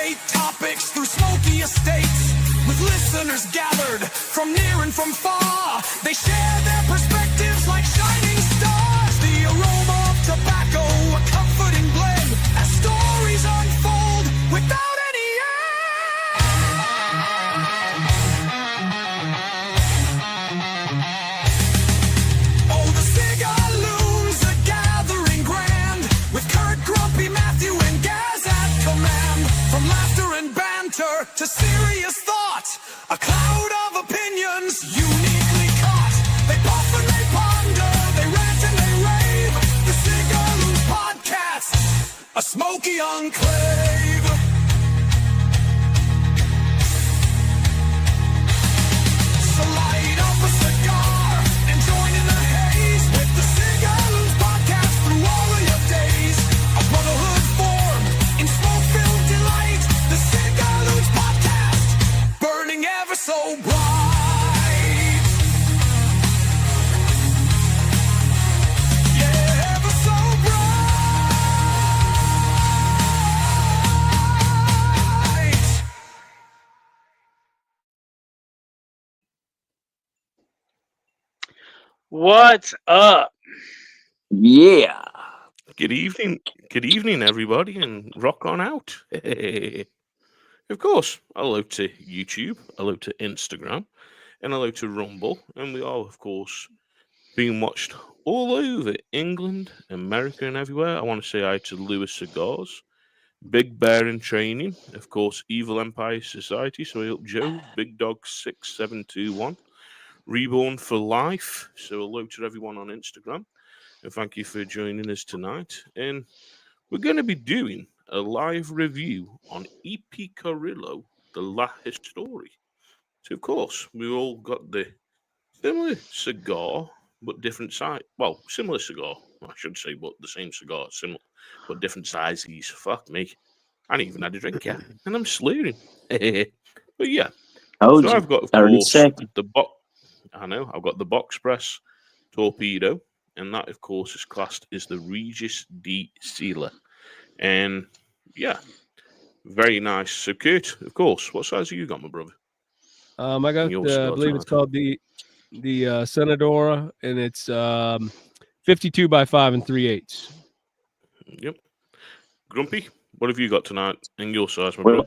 navigate topics through smoky estates with listeners gathered from near and from far. They share their perspectives like shining stars. The aroma of tobacco, a comforting blend as stories unfold without any end. Oh, the Cigar Loons, a gathering grand with Kurt, Grumpy, Matthew, and Gaz at command. From laughter and banter to serious thought, a cloud of opinions uniquely caught. They puff and they ponder, they rant and they rave. The Cigar Loons podcast, a smoky enclave. So light up a cigar and join in the haze with the Cigar Loons podcast through all of your days. A brotherhood formed in smoke-filled delight. The Cigar Loons podcast, burning ever so bright. Yeah, ever so bright. What's up? Yeah. Good evening, everybody, and rock on out. Of course, hello to YouTube, hello to Instagram, and hello to Rumble, and we are, of course, being watched all over England, America, and everywhere. I want to say hi to Lewis Cigars, Big Bear in Training, of course, Evil Empire Society, so I hope Joe, Big Dog 6721, Reborn for Life, so hello to everyone on Instagram. And thank you for joining us tonight. And we're going to be doing a live review on E.P Carrillo, the La Historia. So, of course, we've all got the similar cigar, but different size. Well, similar cigar, I should say, but the same cigar, similar, but different sizes. Fuck me. I ain't even had a drink yet, and I'm slurring. But yeah. Oh, So I've got, of 30 course, seconds. the box. I know, I've got the box press torpedo, and that, of course, is classed as the Regis D Sealer. And yeah, very nice. So, Kurt, of course, what size have you got, my brother? I got, Your I cigar believe it's tonight. called the Senadora, and it's 52 by 5 3/8. Yep. Grumpy, what have you got tonight in your size, my Well,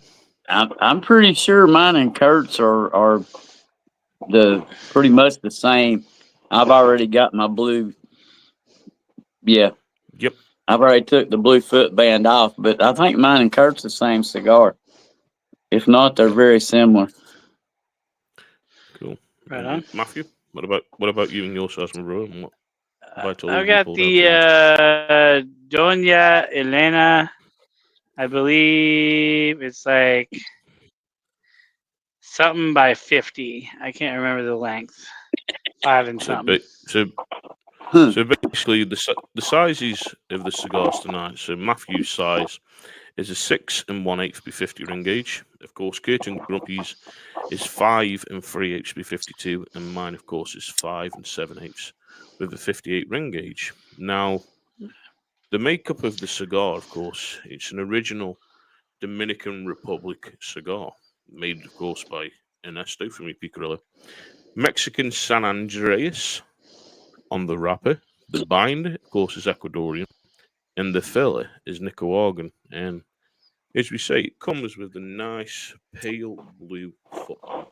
brother? I'm pretty sure mine and Kurt's are the pretty much the same. I've already got my blue. Yeah, Yep. I've already took the blue foot band off, but I think mine and Kurt's the same cigar. If not, they're very similar. Cool. Right on. Matthew, what about you and your size, my brother? And what have I told I've you got pulled the out Doña Elena. I believe it's like something by 50. I can't remember the length. 5 and something. So basically, the sizes of the cigars tonight. So Matthew's size is a 6 1/8 B50 ring gauge. Of course, Kurt and Grumpy's is 5 3/8 B52, and mine, of course, is 5 7/8 with a 58 ring gauge. Now, the makeup of the cigar, of course, it's an original Dominican Republic cigar, made, of course, by Ernesto from E.P Carrillo. Mexican San Andreas on the wrapper. The binder, of course, is Ecuadorian, and the filler is Nicaraguan. And as we say, it comes with a nice pale blue footband.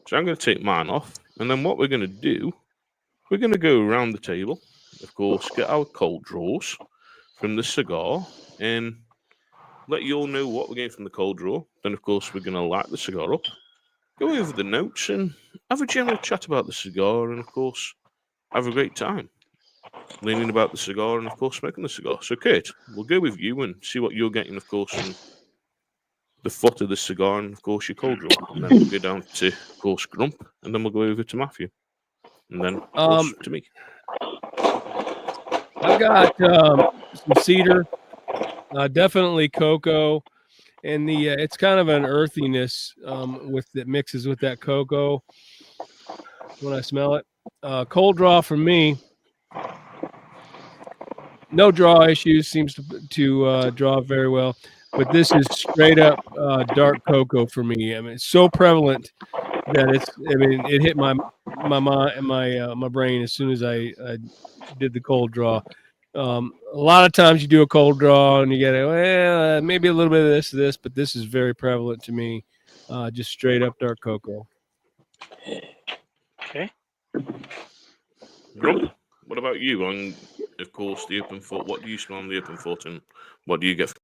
So I'm going to take mine off, and then what we're going to do, we're going to go around the table, of course, get our cold draws from the cigar, and let you all know what we're getting from the cold draw. Then, of course, we're going to light the cigar up, go over the notes, and have a general chat about the cigar, and, of course, have a great time learning about the cigar and, of course, smoking the cigar. So, Kurt, we'll go with you and see what you're getting, of course, from the foot of the cigar and, of course, your cold draw. And then we'll go down to, of course, Grump, and then we'll go over to Matthew. And then, of course, to me. I've got some cedar, definitely cocoa, and the it's kind of an earthiness with that mixes with that cocoa when I smell it. Cold draw for me. No draw issues, seems to draw very well. but this is straight up dark cocoa for me. I mean, it's so prevalent that it's. I mean, it hit my mind, my brain as soon as I did the cold draw. A lot of times you do a cold draw and you get maybe a little bit of this, but this is very prevalent to me. Just straight up dark cocoa. Okay. Grump, what about you? And of course, the open foot. What do you smell on the open foot, and what do you get from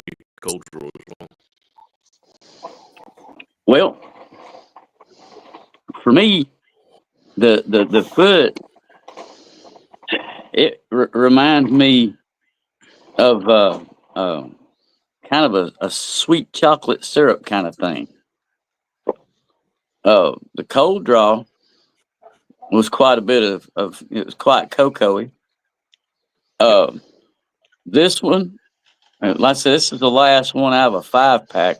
your cold draw as well? Well, for me, the foot, it reminds me of kind of a sweet chocolate syrup kind of thing. The cold draw was quite a bit of it was quite cocoa-y. This one, like I said, this is the last one out of a 5-pack.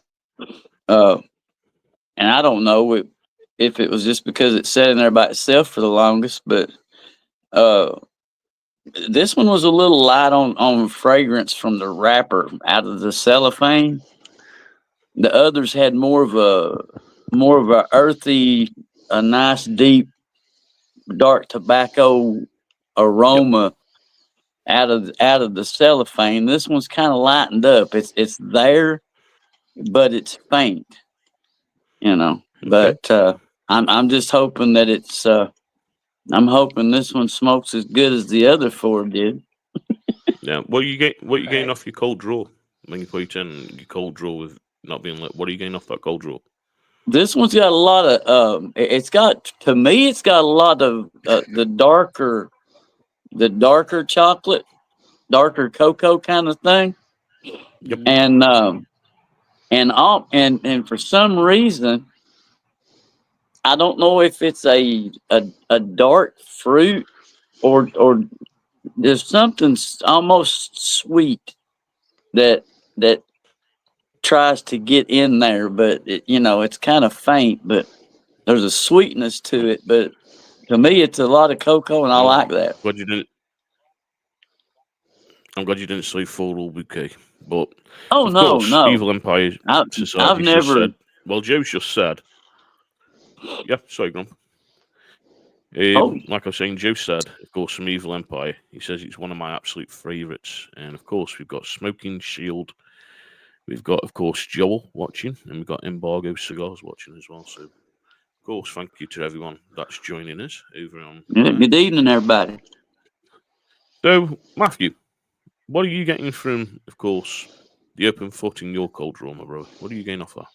And I don't know if it was just because it sat in there by itself for the longest, but this one was a little light on fragrance from the wrapper out of the cellophane. The others had more of a earthy, a nice deep dark tobacco aroma out of the cellophane. This one's kind of lightened up. It's there, but it's faint, you know. But I'm just hoping that it's. I'm hoping this one smokes as good as the other 4 did. Yeah. What you getting off your cold draw when you put in your cold draw with not being lit? What are you getting off that cold draw? This one's got a lot of. It's got, to me, it's got a lot of the darker chocolate, darker cocoa kind of thing. Yep. And for some reason, I don't know if it's a dark fruit or there's something almost sweet that tries to get in there, but it's kind of faint, but there's a sweetness to it. But to me, it's a lot of cocoa, and I like that. I'm glad you didn't say floral bouquet, but of course, no. Evil Empire Society. I've never. Said, well, Joe's just said. Yeah, sorry, Grump. Like I was saying, Joe said, of course, from Evil Empire. He says it's one of my absolute favourites, and of course, we've got Smoking Shield. We've got, of course, Joel watching, and we've got Embargo Cigars watching as well. So, of course, thank you to everyone that's joining us over on. Good evening, everybody. So, Matthew, what are you getting from, of course, the open foot in your cold draw, my bro? What are you getting off that?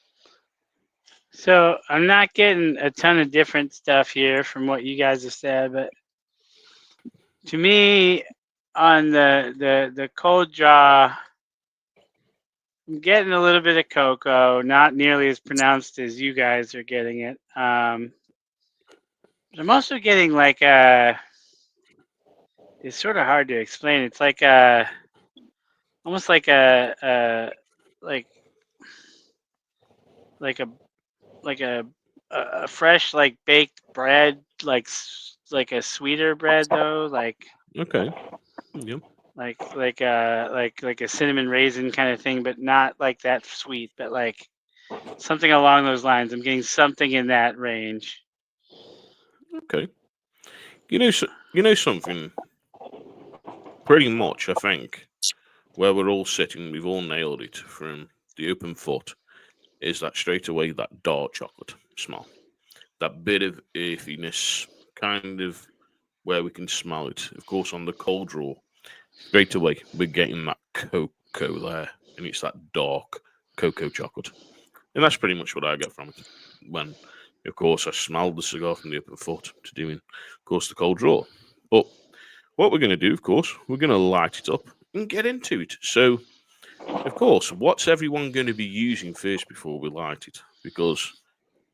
So I'm not getting a ton of different stuff here from what you guys have said, but to me, on the cold draw, I'm getting a little bit of cocoa, not nearly as pronounced as you guys are getting it. I'm also getting like it's sort of hard to explain. It's like almost like a fresh like baked bread, like a sweeter bread though, like okay, yeah, like a cinnamon raisin kind of thing, but not like that sweet, but like something along those lines. I'm getting something in that range. Okay, you know something. Pretty much, I think where we're all sitting, we've all nailed it from the open foot. Is that straight away that dark chocolate smell, that bit of earthiness, kind of where we can smell it. Of course, on the cold draw, straight away we're getting that cocoa there, and it's that dark cocoa chocolate, and that's pretty much what I get from it. When, of course, I smelled the cigar from the open foot to doing, of course, the cold draw. But what we're going to do, of course, we're going to light it up and get into it. So. Of course, what's everyone going to be using first before we light it? Because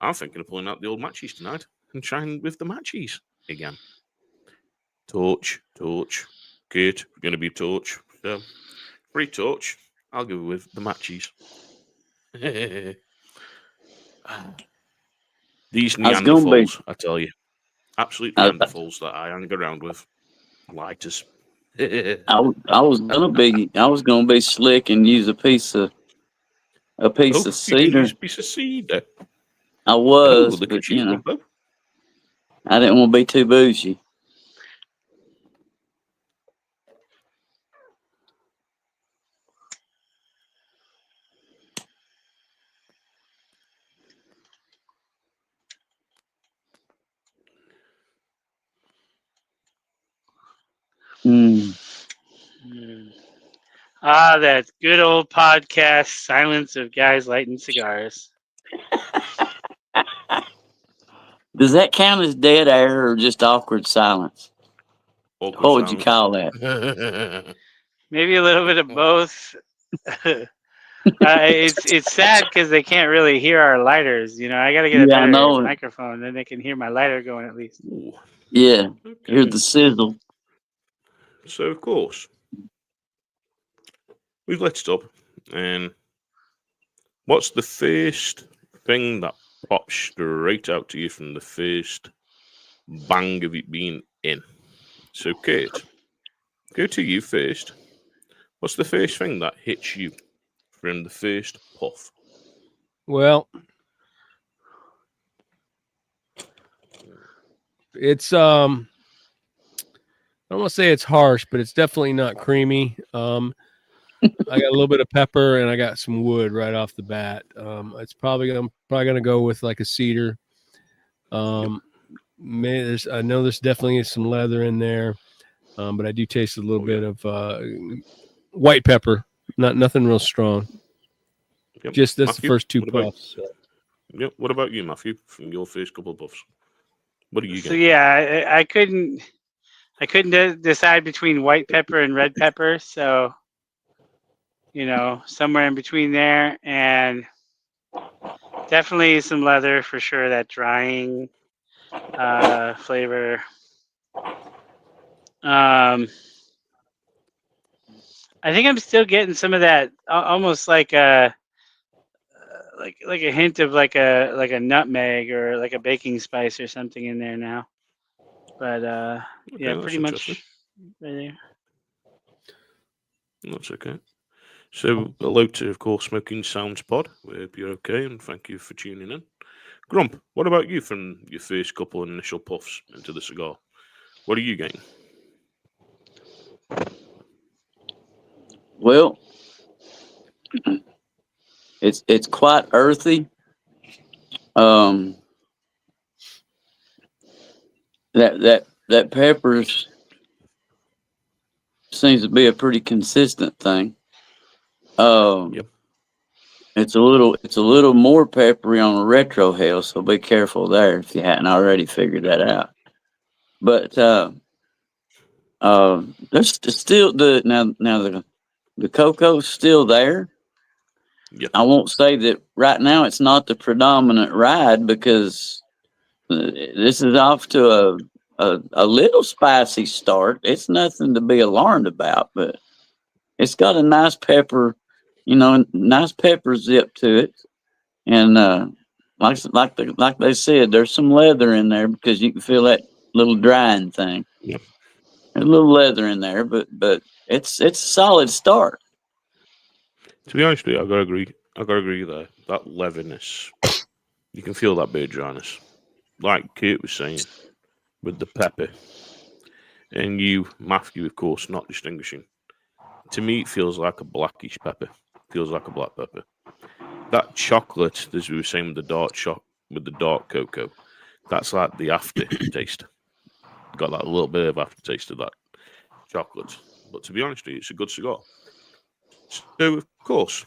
I'm thinking of pulling out the old matches tonight and trying with the matches again. Torch. Kate, going to be torch. So, free torch. I'll go with the matches. These Neanderthals, I tell you. Absolute Neanderthals that I hang around with. Lighters. I was gonna be slick and use a piece of a piece Oh, of you did cedar. use a piece of cedar. I Oh, was, look but at you, Robbo. I didn't want to be too bougie. Mm. Ah, that good old podcast, Silence of Guys Lighting Cigars. Does that count as dead air or just awkward silence? Awkward What would you silence. call that? Maybe a little bit of both. It's sad because they can't really hear our lighters. I got to get a Yeah, I better know. microphone, then they can hear my lighter going at least. Ooh, Yeah, hear okay. the sizzle. So, of course, we've let it up. And what's the first thing that pops straight out to you from the first bang of it being in? So, Kate, go to you first. What's the first thing that hits you from the first puff? Well, it's I don't want to say it's harsh, but it's definitely not creamy. I got a little bit of pepper and I got some wood right off the bat. I'm probably gonna go with like a cedar. I know there's definitely some leather in there, but I do taste a little bit of white pepper. Nothing real strong. Yep. Just that's Matthew, the first two what about- puffs. So. Yep. What about you, Matthew? From your first couple of puffs, what are you So getting? yeah, I couldn't decide between white pepper and red pepper. So somewhere in between there, and definitely some leather for sure. That drying flavor. I think I'm still getting some of that, almost like a hint of like a nutmeg or like a baking spice or something in there now. But Okay, yeah, that's pretty interesting. much right there. That's okay. So, hello to, of course, Smoking Sounds Pod. We hope you're okay, and thank you for tuning in. Grump, what about you from your first couple of initial puffs into the cigar? What are you getting? Well, it's quite earthy. That peppers seems to be a pretty consistent thing. Yep. It's a little more peppery on the retro hail, so be careful there if you hadn't already figured that out. But there's still the cocoa's still there. Yep. I won't say that right now it's not the predominant ride because this is off to a little spicy start. It's nothing to be alarmed about, but it's got a nice pepper, nice pepper zip to it. And like they said, there's some leather in there because you can feel that little drying thing. Yep. There's a little leather in there, but it's a solid start. To be honest with you, I gotta agree there. That leatherness, you can feel that bit of dryness. Like Kate was saying, with the pepper. And you, Matthew, of course, not distinguishing. To me, it feels like a blackish pepper. Feels like a black pepper. That chocolate, as we were saying with the dark cocoa, that's like the aftertaste. Got that little bit of aftertaste of that chocolate. But to be honest with you, it's a good cigar. So, of course,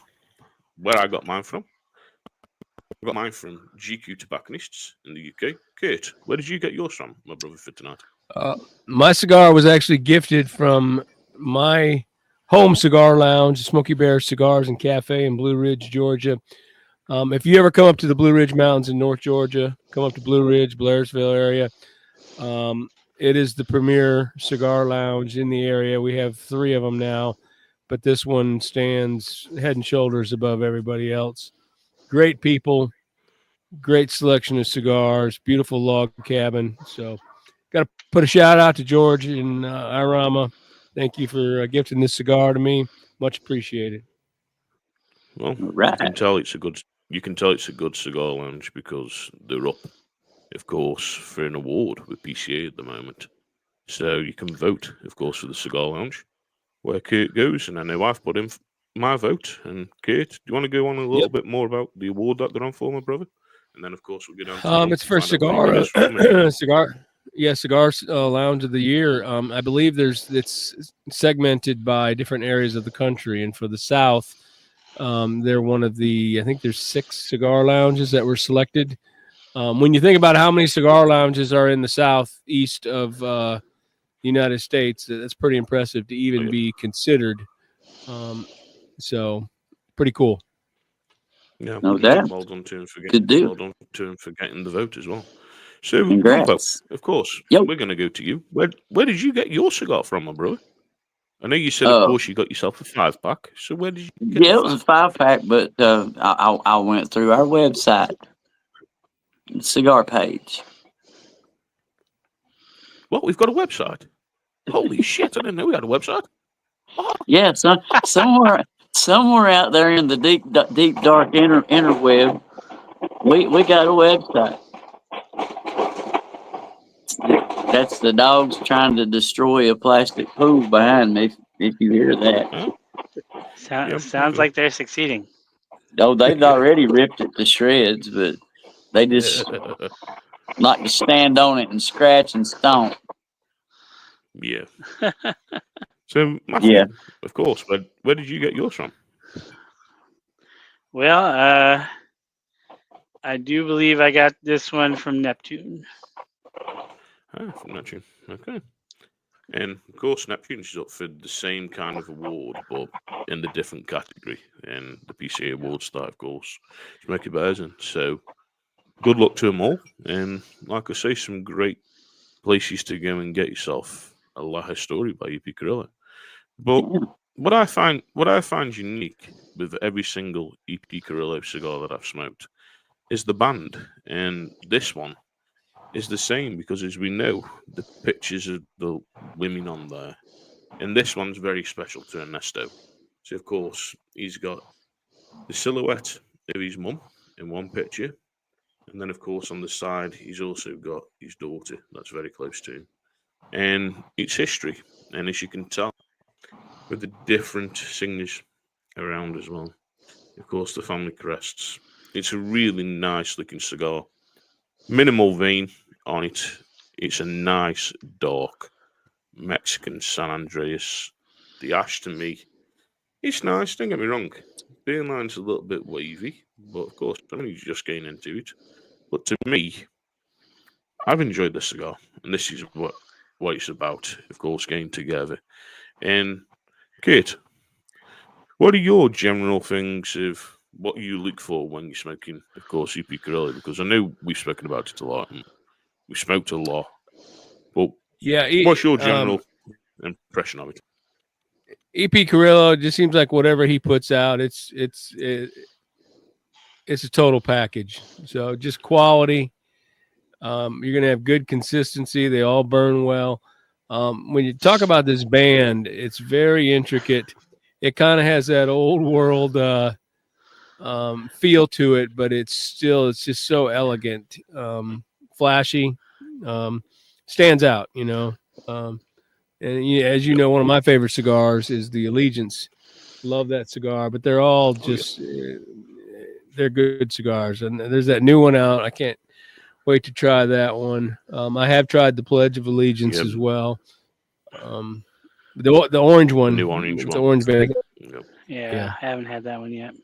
where I got mine from GQ Tobacconists in the UK. Kate, where did you get yours from, my brother, for tonight? My cigar was actually gifted from my home cigar lounge, Smoky Bear Cigars and Cafe in Blue Ridge, Georgia. If you ever come up to the Blue Ridge Mountains in North Georgia, come up to Blue Ridge, Blairsville area. It is the premier cigar lounge in the area. We have 3 of them now, but this one stands head and shoulders above everybody else. Great people, great selection of cigars, beautiful log cabin. So got to put a shout out to George and Irama. Thank you for gifting this cigar to me. Much appreciated. Well, Right. you can tell it's a good. You can tell it's a good cigar lounge because they're up, of course, for an award with PCA at the moment. So you can vote, of course, for the cigar lounge where Kurt goes, and I know I've put in my vote. And Kurt, do you want to go on a little Yep. bit more about the award that they're on for, my brother? And then, of course, we'll go down to Grump It's to for find out what he thinks from it. cigar lounge of the year. I believe it's segmented by different areas of the country, and for the South, they're one of the, I think there's 6 cigar lounges that were selected. When you think about how many cigar lounges are in the southeast of the United States, that's pretty impressive to even be considered. So pretty cool. Yeah, No doubt. well done to him for Good deal. well done to him for getting the vote as well. So, Grumpo, Congrats. of course, Yo. we're going to go to you. Where did you get your cigar from, my brother? I know you said, of course, you got yourself a 5-pack. So where did you get Yeah, it was a 5-pack, but I went through our website, cigar page. What? We've got a website. Holy shit! I didn't know we had a website. Yeah, somewhere out there in the deep dark interweb, we got a website. That's the dogs trying to destroy a plastic pool behind me. If you hear that, Sounds like they're succeeding. oh, they've already ripped it to shreds, but they just like to stand on it and scratch and stomp. Yeah. So, Matthew, Yeah. of course. Where did you get yours from? Well, I do believe I got this one from Neptune. From Neptune. Okay. And of course, Neptune is up for the same kind of award, but in the different category. And the PCA awards that, of course, Smokey Bears in. So, good luck to them all. And like I say, some great places to go and get yourself a La Historia by E.P Carrillo. But what I find unique with every single E.P Carrillo cigar that I've smoked is the band, and this one is the same because, as we know, the pictures of the women on there, and this one's very special to Ernesto. So, of course, he's got the silhouette of his mum in one picture, and then, of course, on the side, he's also got his daughter that's very close to him, and it's history, and as you can tell, with the different singers around as well. Of course, the family crests. It's a really nice looking cigar. Minimal vein on it. It's a nice, dark Mexican San Andreas. The ash to me, it's nice, don't get me wrong. Beer line's a little bit wavy, but of course, I'm only just getting into it. But to me, I've enjoyed this cigar, and this is what it's about, of course, getting together. And Kate, what are your general things of what you look for when you're smoking, of course, E.P Carrillo? Because I know we've spoken about it a lot, and we smoked a lot. But Yeah. what's your general impression of it? E.P Carrillo just seems like whatever he puts out, it's a total package. So just quality. You're gonna have good consistency. They all burn well. When you talk about this band, it's very intricate. It kind of has that old world feel to it, but it's just so elegant, flashy, stands out. And as you know, one of my favorite cigars is the Allegiance. Love that cigar, but they're all just they're good cigars. And there's that new one out. I can't wait to try that one. I have tried the Pledge of Allegiance as well. The orange one, new orange the one. orange bag. Yeah, I haven't had that one yet.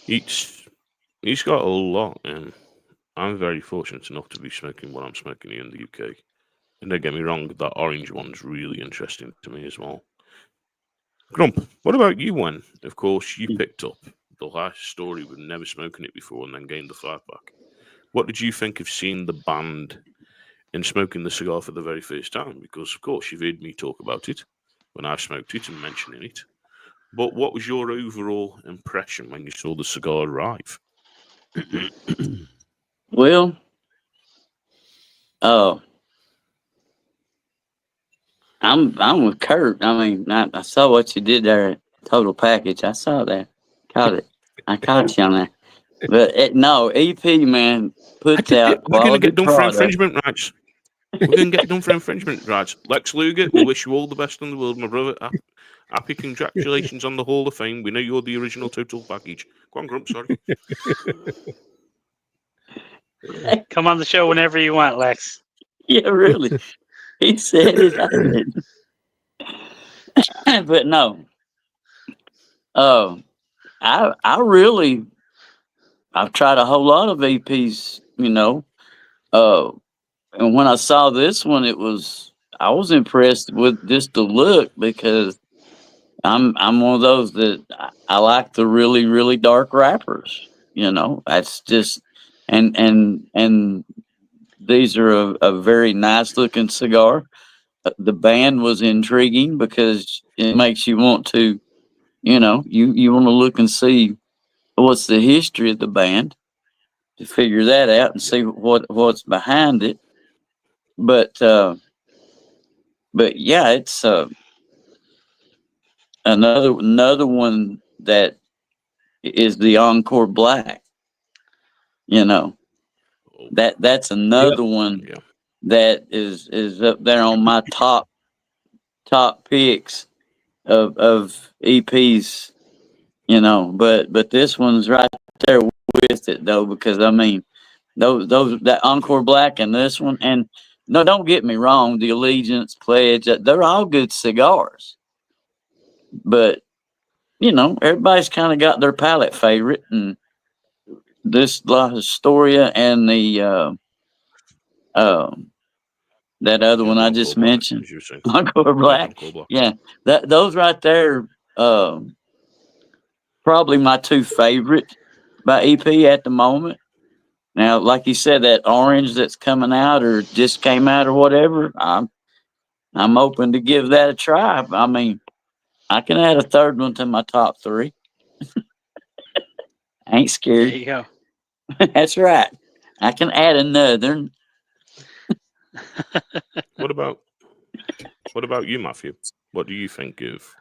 He's got a lot, and I'm very fortunate enough to be smoking what I'm smoking here in the UK. And don't get me wrong, that orange one's really interesting to me as well. Grump, what about you when, of course, you picked up the last story with never smoking it before and then gained the 5-pack? What did you think of seeing the band and smoking the cigar for the very first time? Because, of course, you've heard me talk about it when I've smoked it and mentioning it. But what was your overall impression when you saw the cigar arrive? Well, I'm with Kurt. I mean, I saw what you did there total package. I saw that. Caught it. I caught you on that. But no, EP man puts out We're going to quality get done for product. infringement rights. We're going to get done for infringement rights. Lex Luger, we wish you all the best in the world, my brother. Happy congratulations on the Hall of Fame. We know you're the original total package. Go on, Grump, sorry. Come on the show whenever you want, Lex. Yeah, really. He said it. I didn't. But no. I really I've tried a whole lot of EPs, you know. And when I saw this one, I was impressed with just the look because I'm one of those that I like the really, really dark wrappers. You know, that's just and these are a very nice looking cigar. The band was intriguing because it makes you want to, you want to look and see what's the history of the band to figure that out and see what's behind it. But yeah, it's another one that is the Encore Black. You know, that's another one that is up there on my top picks of EPs. You know, but this one's right there with it though, because I mean those that Encore Black and this one, and no, don't get me wrong, the Allegiance, Pledge, they're all good cigars, but you know everybody's kind of got their palate favorite, and this La Historia and the that other one I just mentioned, Encore Black, yeah, those right there, probably my two favorite by EP at the moment. Now, like you said, that orange that's coming out or just came out or whatever, I'm open to give that a try. I mean, I can add a third one to my top three. I ain't There scared. you go. That's right. I can add another. What about you, Matthew? What do you think of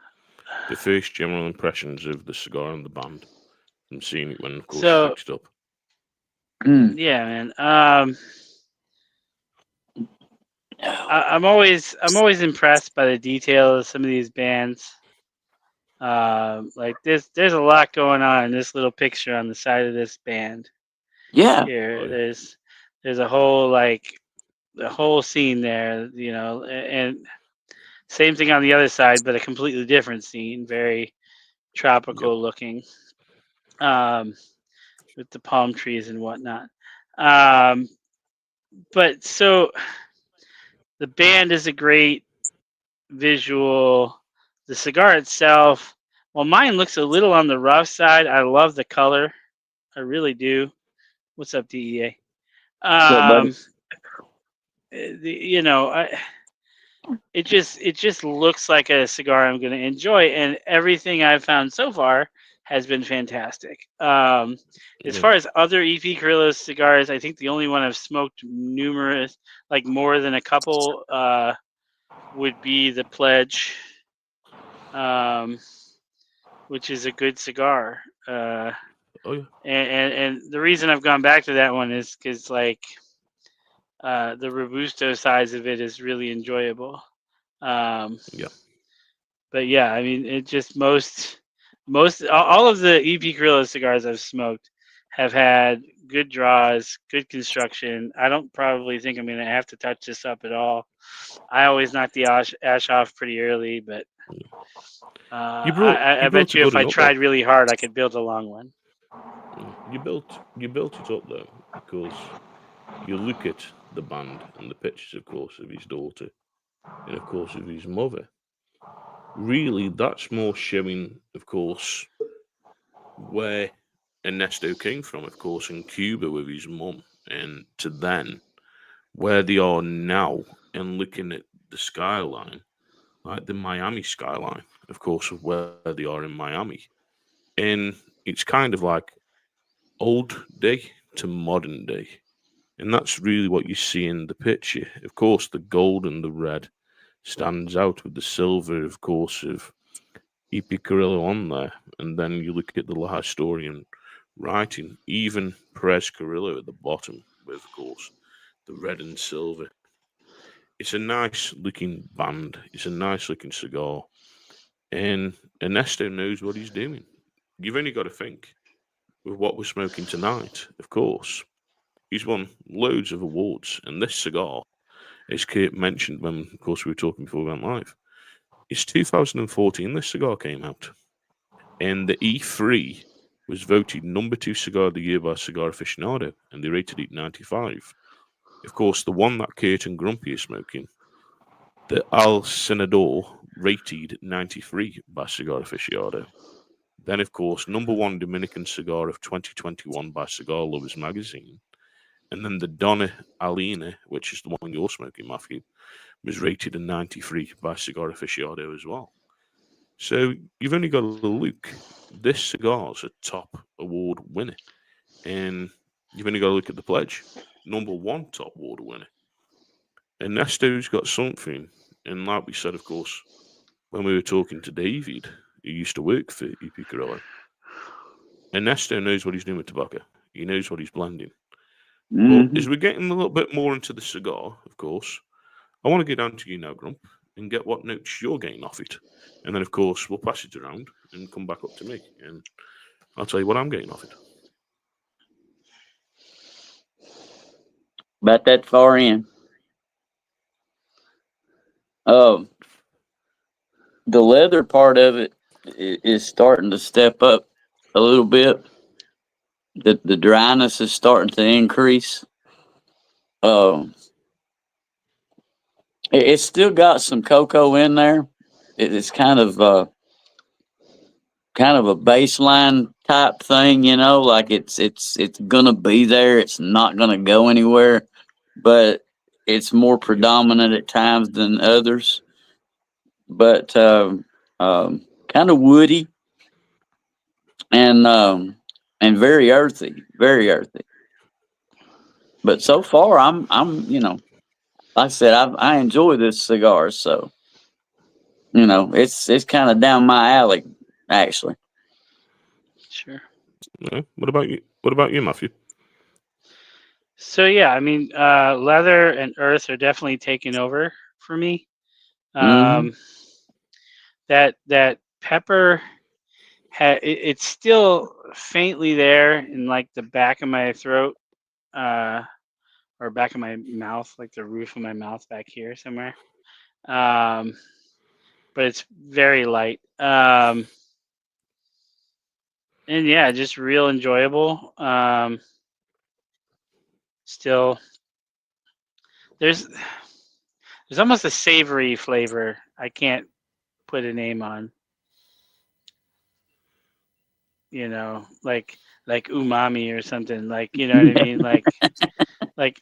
the first general impressions of the cigar and the band from seeing it when, of course, you picked it up? Yeah, man. I'm always impressed by the detail of some of these bands. Like there's a lot going on in this little picture on the side of this band. Yeah. Here, there's a whole the whole scene there, you know, and same thing on the other side, but a completely different scene, very tropical looking, with the palm trees and whatnot. But so the band is a great visual. The cigar itself, well, mine looks a little on the rough side. I love the color, I really do. What's up, DEA? You know, it just looks like a cigar I'm going to enjoy, and everything I've found so far has been fantastic. As far as other E.P Carrillo cigars, I think the only one I've smoked more than a couple, would be the Pledge, which is a good cigar. And the reason I've gone back to that one is because the Robusto size of it is really enjoyable. But yeah, I mean, it just most all of the E.P Carrillo cigars I've smoked have had good draws, good construction. I don't probably think I'm going to have to touch this up at all. I always knock the ash off pretty early, but I bet you if I tried really hard, I could build a long one. You built it up though, because you look at the band and the pictures, of course, of his daughter and of course of his mother. Really, that's more showing, of course, where Ernesto came from, of course, in Cuba with his mum, and to then where they are now, and looking at the skyline, like the Miami skyline, of course, of where they are in Miami. And it's kind of like old day to modern day. And that's really what you see in the picture. Of course, the gold and the red stands out with the silver, of course, of E.P Carrillo on there, and then you look at the historian writing, even Perez Carrillo at the bottom, with, of course, the red and silver. It's a nice looking band. It's a nice looking cigar. And Ernesto knows what he's doing. You've only got to think with what we're smoking tonight, of course. He's won loads of awards, and this cigar, as Kurt mentioned when, of course, we were talking before we went live, it's 2014 this cigar came out. And the E3 was voted number 2 cigar of the year by Cigar Aficionado, and they rated it 95. Of course, the one that Kurt and Grumpy are smoking, the Al Senador, rated 93 by Cigar Aficionado. Then, of course, number 1 Dominican cigar of 2021 by Cigar Lovers magazine. And then the Donna Alina, which is the one you're smoking, Matthew, was rated a 93 by Cigar Aficionado as well. So you've only got to look. This cigar's a top award winner. And you've only got to look at the pledge. Number 1 top award winner. Ernesto's got something. And like we said, of course, when we were talking to David, who used to work for E.P Carrillo, Ernesto knows what he's doing with tobacco. He knows what he's blending. Mhm. But as we're getting a little bit more into the cigar, of course, I want to go down to you now, Grump, and get what notes you're getting off it. And then, of course, we'll pass it around and come back up to me. And I'll tell you what I'm getting off it. About that far in. The leather part of it is starting to step up a little bit. The dryness is starting to increase. It's still got some cocoa in there. It's kind of a baseline type thing, like it's gonna be there. It's not gonna go anywhere, but it's more predominant at times than others. But kind of woody and very earthy, very earthy. But so far, I'm like I said, I enjoy this cigar, so it's kind of down my alley, actually. Sure. Yeah. What about you? What about you, Matthew? So yeah, I mean, leather and earth are definitely taking over for me. Mhm. That pepper, it's still faintly there in like the back of my throat, or back of my mouth, like the roof of my mouth back here somewhere. Um, but it's very light. And yeah, just real enjoyable. Still, there's almost a savory flavor. I can't put a name on. Like umami or something. Like you know what I mean? Like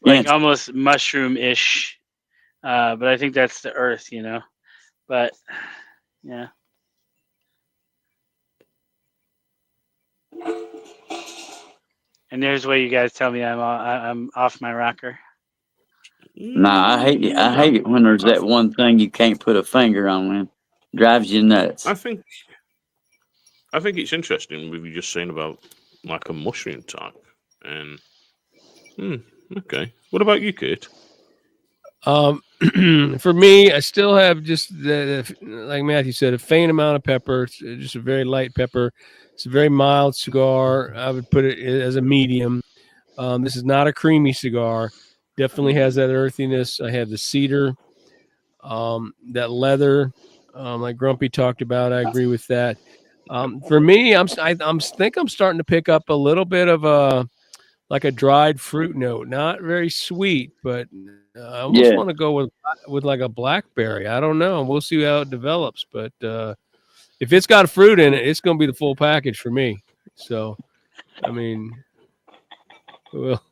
Yes. almost mushroom-ish. But I think that's the earth. But yeah. And there's where you guys tell me I'm off my rocker. Nah, I hate it. I hate it when there's that one thing you can't put a finger on, man. Drives you nuts. I think it's interesting with you just saying about like a mushroom type. And okay. What about you, Kurt? For me, I still have just like Matthew said, a faint amount of pepper. It's just a very light pepper. It's a very mild cigar. I would put it as a medium. This is not a creamy cigar. Definitely has that earthiness. I have the cedar, that leather, like Grumpy talked about. I agree with that. For me, I think I'm starting to pick up a little bit of a dried fruit note. Not very sweet, but I almost Yeah. want to go with like a blackberry. I don't know. We'll see how it develops. But if it's got fruit in it, it's going to be the full package for me. So, I mean, well,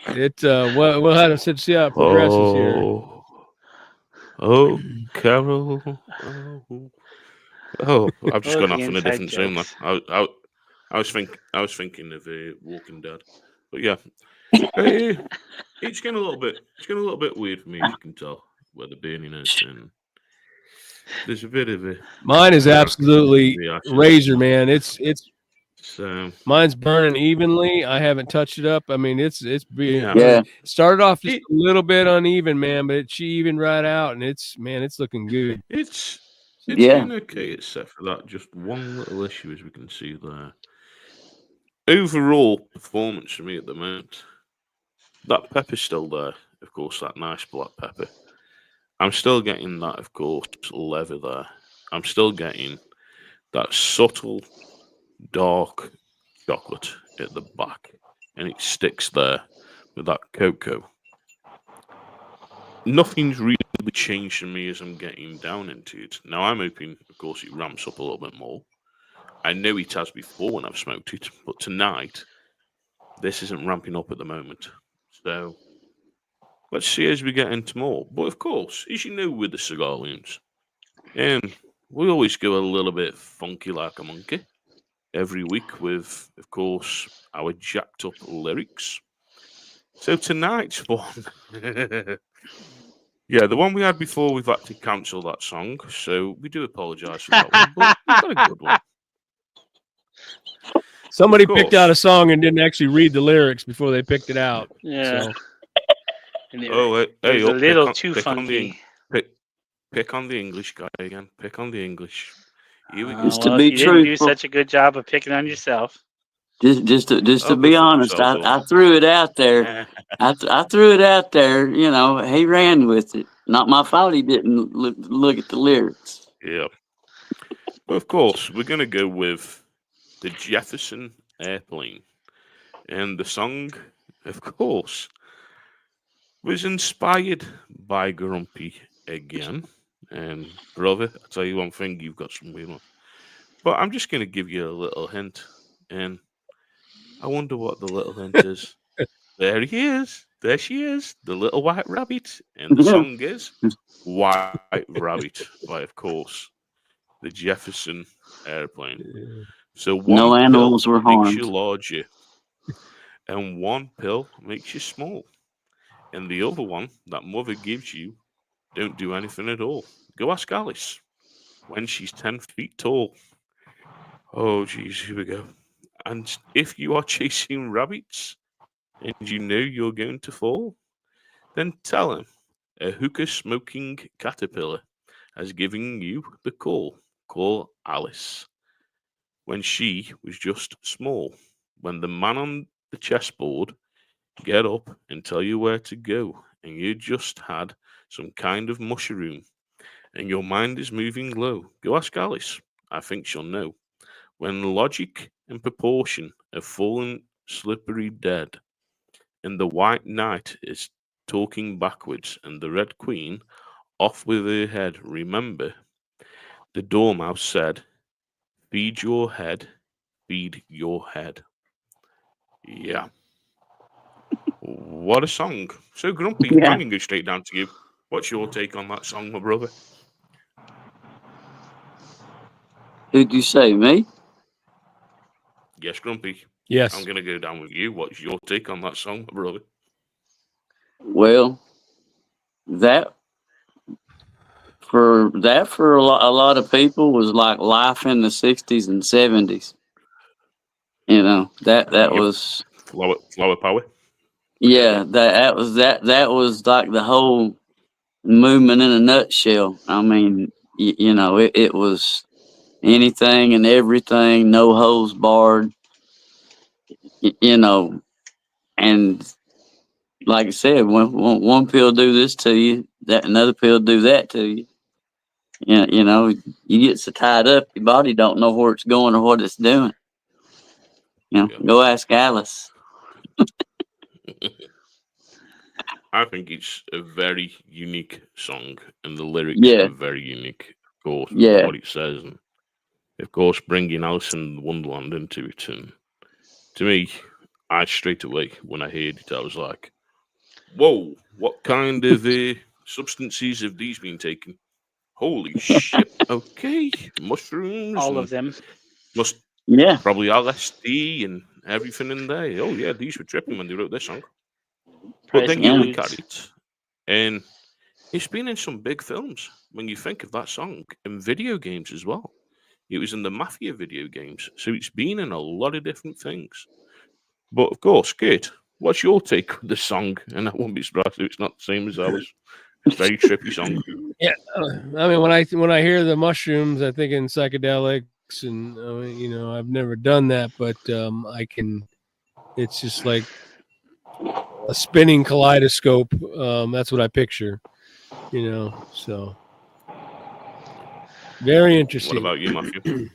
we'll have to see how it progresses here. Oh, Carol. I've just Oh, gone the off in a inside different zone. jokes. I was thinking of Walking Dead, but yeah, it's getting a little bit weird for me, as you can tell, where the burning is, and there's a bit of a Mine is absolutely the ashes. razor, man. It's So mine's burning evenly. I haven't touched it up. I mean, it's being Yeah. started off just It- a little bit uneven, man, but she evened right out, and it's looking good. it's Yeah. been okay, except for that just one little issue, as we can see there. Overall performance for me at the moment, that pepper's still there. Of course, that nice black pepper. I'm still getting that, of course, leather there. I'm still getting that subtle, dark chocolate at the back, and it sticks there with that cocoa. Nothing's really changed for me as I'm getting down into it. Now, I'm hoping, of course, it ramps up a little bit more. I know it has before when I've smoked it, but tonight, this isn't ramping up at the moment. So, let's see as we get into more. But of course, as you know with the Cigar Loons, we always go a little bit funky like a monkey every week with, of course, our jacked up lyrics. So tonight's one, yeah, the one we had before, we've had to cancel that song, so we do apologise for that one, but we've got a good one. Somebody Of picked out a course. song and didn't actually read the lyrics before they picked it out. Yeah. So And Oh, it hey, was a up, little too funky. pick on the English guy again. Pick on the English. Here we go. Just to Well, be if you didn't do truthful. such a good job of picking on yourself. Just to Oh, be go fuck honest, yourself, I threw it out there. I threw it out there. You know, he ran with it. Not my fault. He didn't look at the lyrics. Yeah. But of course, we're going to go with the Jefferson Airplane. And the song, of course, was inspired by Grumpy again. And brother, I'll tell you one thing, you've got some weird ones. But I'm just going to give you a little hint. And I wonder what the little hint is. There he is. There she is. The little white rabbit. And the song is White Rabbit by, of course, the Jefferson Airplane. So No one animals pill were makes you harmed. larger, and one pill makes you small. And the other one that mother gives you don't do anything at all. Go ask Alice when she's 10 feet tall. Oh, geez, here we go. And if you are chasing rabbits and you know you're going to fall, then tell him a hookah smoking caterpillar has given you the call. Call Alice. When she was just small. When the man on the chessboard get up and tell you where to go, and you just had some kind of mushroom, and your mind is moving low, go ask Alice. I think she'll know. When logic and proportion have fallen slippery dead, and the white knight is talking backwards, and the red queen off with her head, remember, the dormouse said, feed your head, feed your head. Yeah. What a song. So, Grumpy, Yeah. I'm going to go straight down to you. What's your take on that song, my brother? Who'd you say, me? Yes, Grumpy. yes, I'm going to go down with you. What's your take on that song, my brother? Well, that for a lot of people was like life in the '60s and '70s. You know, that Yep. was Flower power. yeah, that was like the whole movement in a nutshell. I mean, you know, it was anything and everything, no holes barred. You know, and like I said, one pill do this to you, that another pill do that to you. Yeah, you know, you get so tied up, your body don't know where it's going or what it's doing. You know, Yeah. go ask Alice. I think it's a very unique song, and the lyrics Yeah, are very unique, of course, with yeah, what it says. And, of course, bringing Alice in Wonderland into it. And to me, I straight away, when I heard it, I was like, whoa, what kind of substances have these been taken? Holy shit. Okay. Mushrooms All and of them. must yeah, probably LSD and everything in there. Oh, yeah, these were tripping when they wrote this song. But Probably then some you yeah, look at dudes. it, and it's been in some big films. when you think of that song in video games as well. It was in the Mafia video games, so it's been in a lot of different things. But of course, Kate, what's your take on the song? And I won't be surprised if it's not the same as ours. Very trippy song. Yeah, I mean, when I hear the mushrooms, I think in psychedelics, and I've never done that, but I can. It's just like a spinning kaleidoscope. That's what I picture. So very What interesting. about you, Matthew?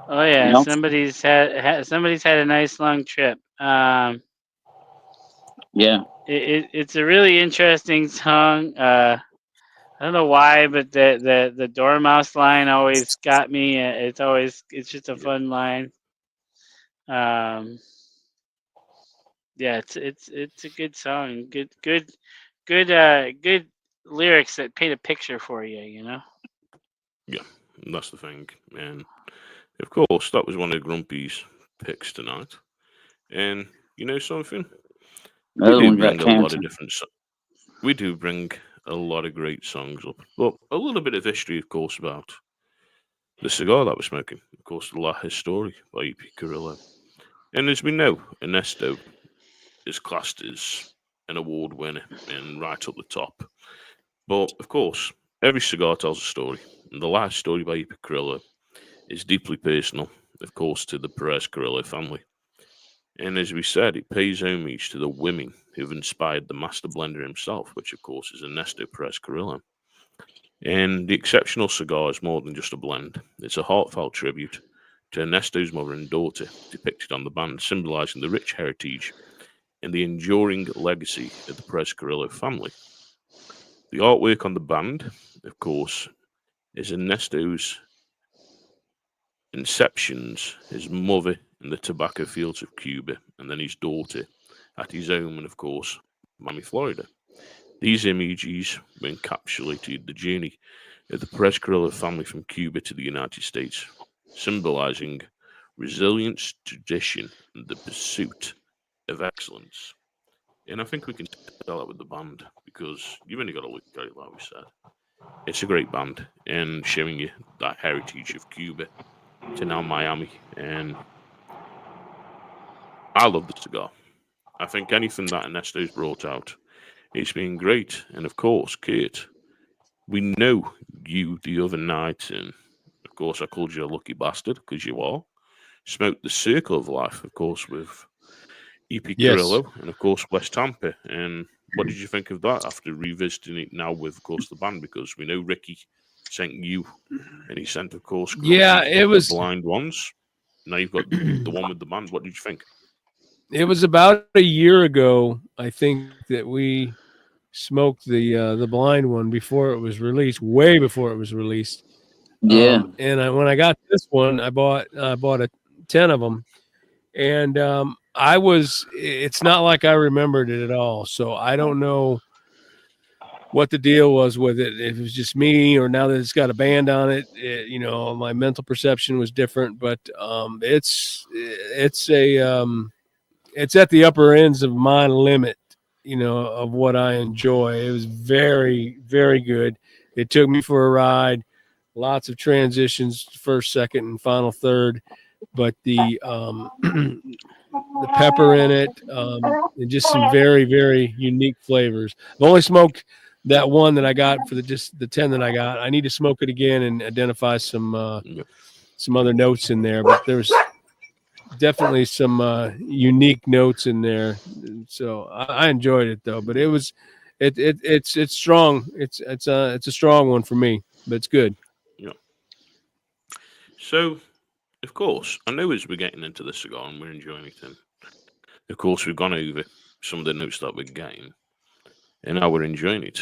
Oh yeah, Yeah. somebody's had a nice long trip. Yeah. It's a really interesting song. I don't know why, but the Dormouse line always got me. It's just a fun line. Yeah, it's a good song. Good lyrics that paint a picture for you. You know. Yeah, that's the thing. And of course, that was one of Grumpy's picks tonight. And you know something? The We other do one got bring a lot of canceled. different. We do bring a lot of great songs up. But a little bit of history, of course, about the cigar that we're smoking. Of course, the La Historia by E.P Carrillo. And as we know, Ernesto is classed as an award winner and right up the top. But of course, every cigar tells a story. And the La Historia by E.P Carrillo is deeply personal, of course, to the Perez Carrillo family. And as we said, it pays homage to the women who've inspired the master blender himself, which of course is Ernesto Perez Carrillo. And the exceptional cigar is more than just a blend. It's a heartfelt tribute to Ernesto's mother and daughter, depicted on the band, symbolizing the rich heritage and the enduring legacy of the Perez Carrillo family. The artwork on the band, of course, is Ernesto's inceptions, his mother in the tobacco fields of Cuba, and then his daughter at his home, and of course, Miami, Florida. These images encapsulated the journey of the Perez Carrillo family from Cuba to the United States, symbolizing resilience, tradition, and the pursuit of excellence. And I think we can tell that with the band because you've only got to look at it, like we said. It's a great band and showing you that heritage of Cuba to now Miami. And I love the cigar. I think anything that Ernesto's brought out, it's been great. And of course, Kate, we know you the other night, and of course, I called you a lucky bastard because you are. Smoked the Circle of Life, of course, with E.P. Yes. Carrillo and, of course, West Tampa. And what did you think of that after revisiting it now with, of course, the band? Because we know Ricky sent you, and he sent, of course, Yeah, Grumpy, it was. the blind ones. Now you've got the one with the band. What did you think? It was about a year ago, I think, that we smoked the blind one before it was released, way before it was released. Yeah. And when I got this one, I bought 10 of them, and I was. It's not like I remembered it at all, so I don't know what the deal was with it. If it was just me, or now that it's got a band on it, my mental perception was different. But it's at the upper ends of my limit, of what I enjoy. It was very, very good. It took me for a ride. Lots of transitions, first, second, and final third. But the the pepper in it, and just some very, very unique flavors. I've only smoked that one that I got for the 10 that I got. I need to smoke it again and identify some other notes in there. But there's definitely some unique notes in there. So I enjoyed it though. But it's strong. It's a strong one for me, but it's good. Yeah. So, of course, I know as we're getting into the cigar and we're enjoying it, and of course, we've gone over some of the notes that we're getting, and now we're enjoying it.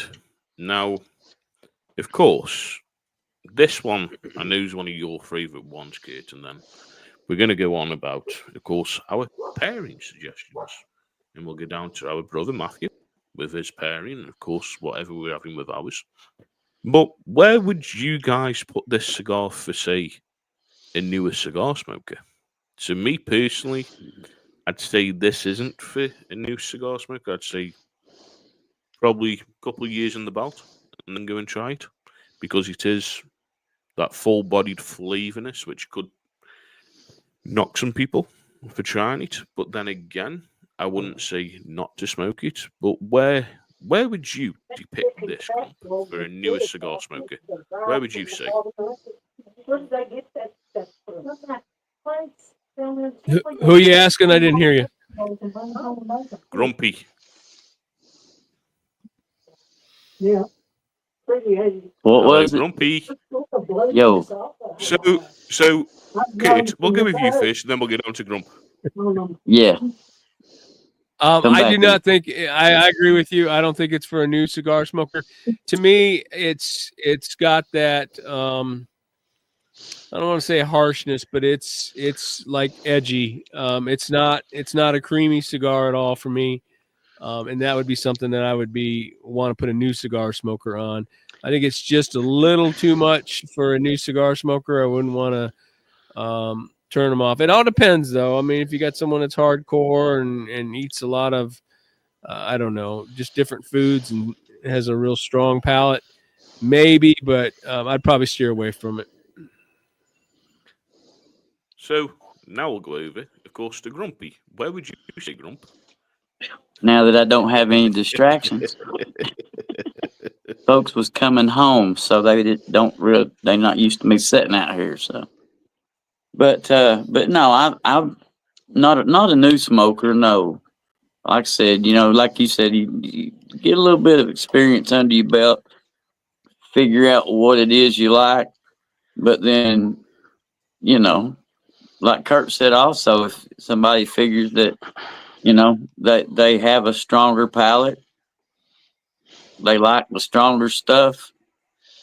Now, of course, this one I know is one of your favourite ones, Kate, and then we're going to go on about, of course, our pairing suggestions, and we'll go down to our brother Matthew with his pairing, and of course, whatever we're having with ours. But where would you guys put this cigar for, say, a newer cigar smoker? To me personally, I'd say this isn't for a new cigar smoker. I'd say probably a couple of years in the belt, and then go and try it, because it is that full-bodied flavorness which could knock some people for trying it. But then again, I wouldn't say not to smoke it. But where would you depict this Grump for a newer cigar smoker? Where would you say? Who are you asking? I didn't hear you. Grumpy. What Hello, was it? Grumpy. Yo, So, Kit, we'll go with you first, and then we'll get on to Grump. yeah. Come I do back. not think I agree with you. I don't think it's for a new cigar smoker. To me, it's got that I don't want to say harshness, but it's like edgy. It's not a creamy cigar at all for me. And that would be something that I would want to put a new cigar smoker on. I think it's just a little too much for a new cigar smoker. I wouldn't want to turn them off. It all depends, though. I mean, if you got someone that's hardcore and eats a lot of, I don't know, just different foods and has a real strong palate, maybe, but I'd probably steer away from it. So now we'll go over, of course, to Grumpy. Where would you say Grump? Now that I don't have any distractions, folks was coming home, so they're not used to me sitting out here. So, but no, I'm not a new smoker. No, like I said, like you said, you get a little bit of experience under your belt, figure out what it is you like, but then, like Kurt said, also, if somebody figures that, that they have a stronger palate, they like the stronger stuff,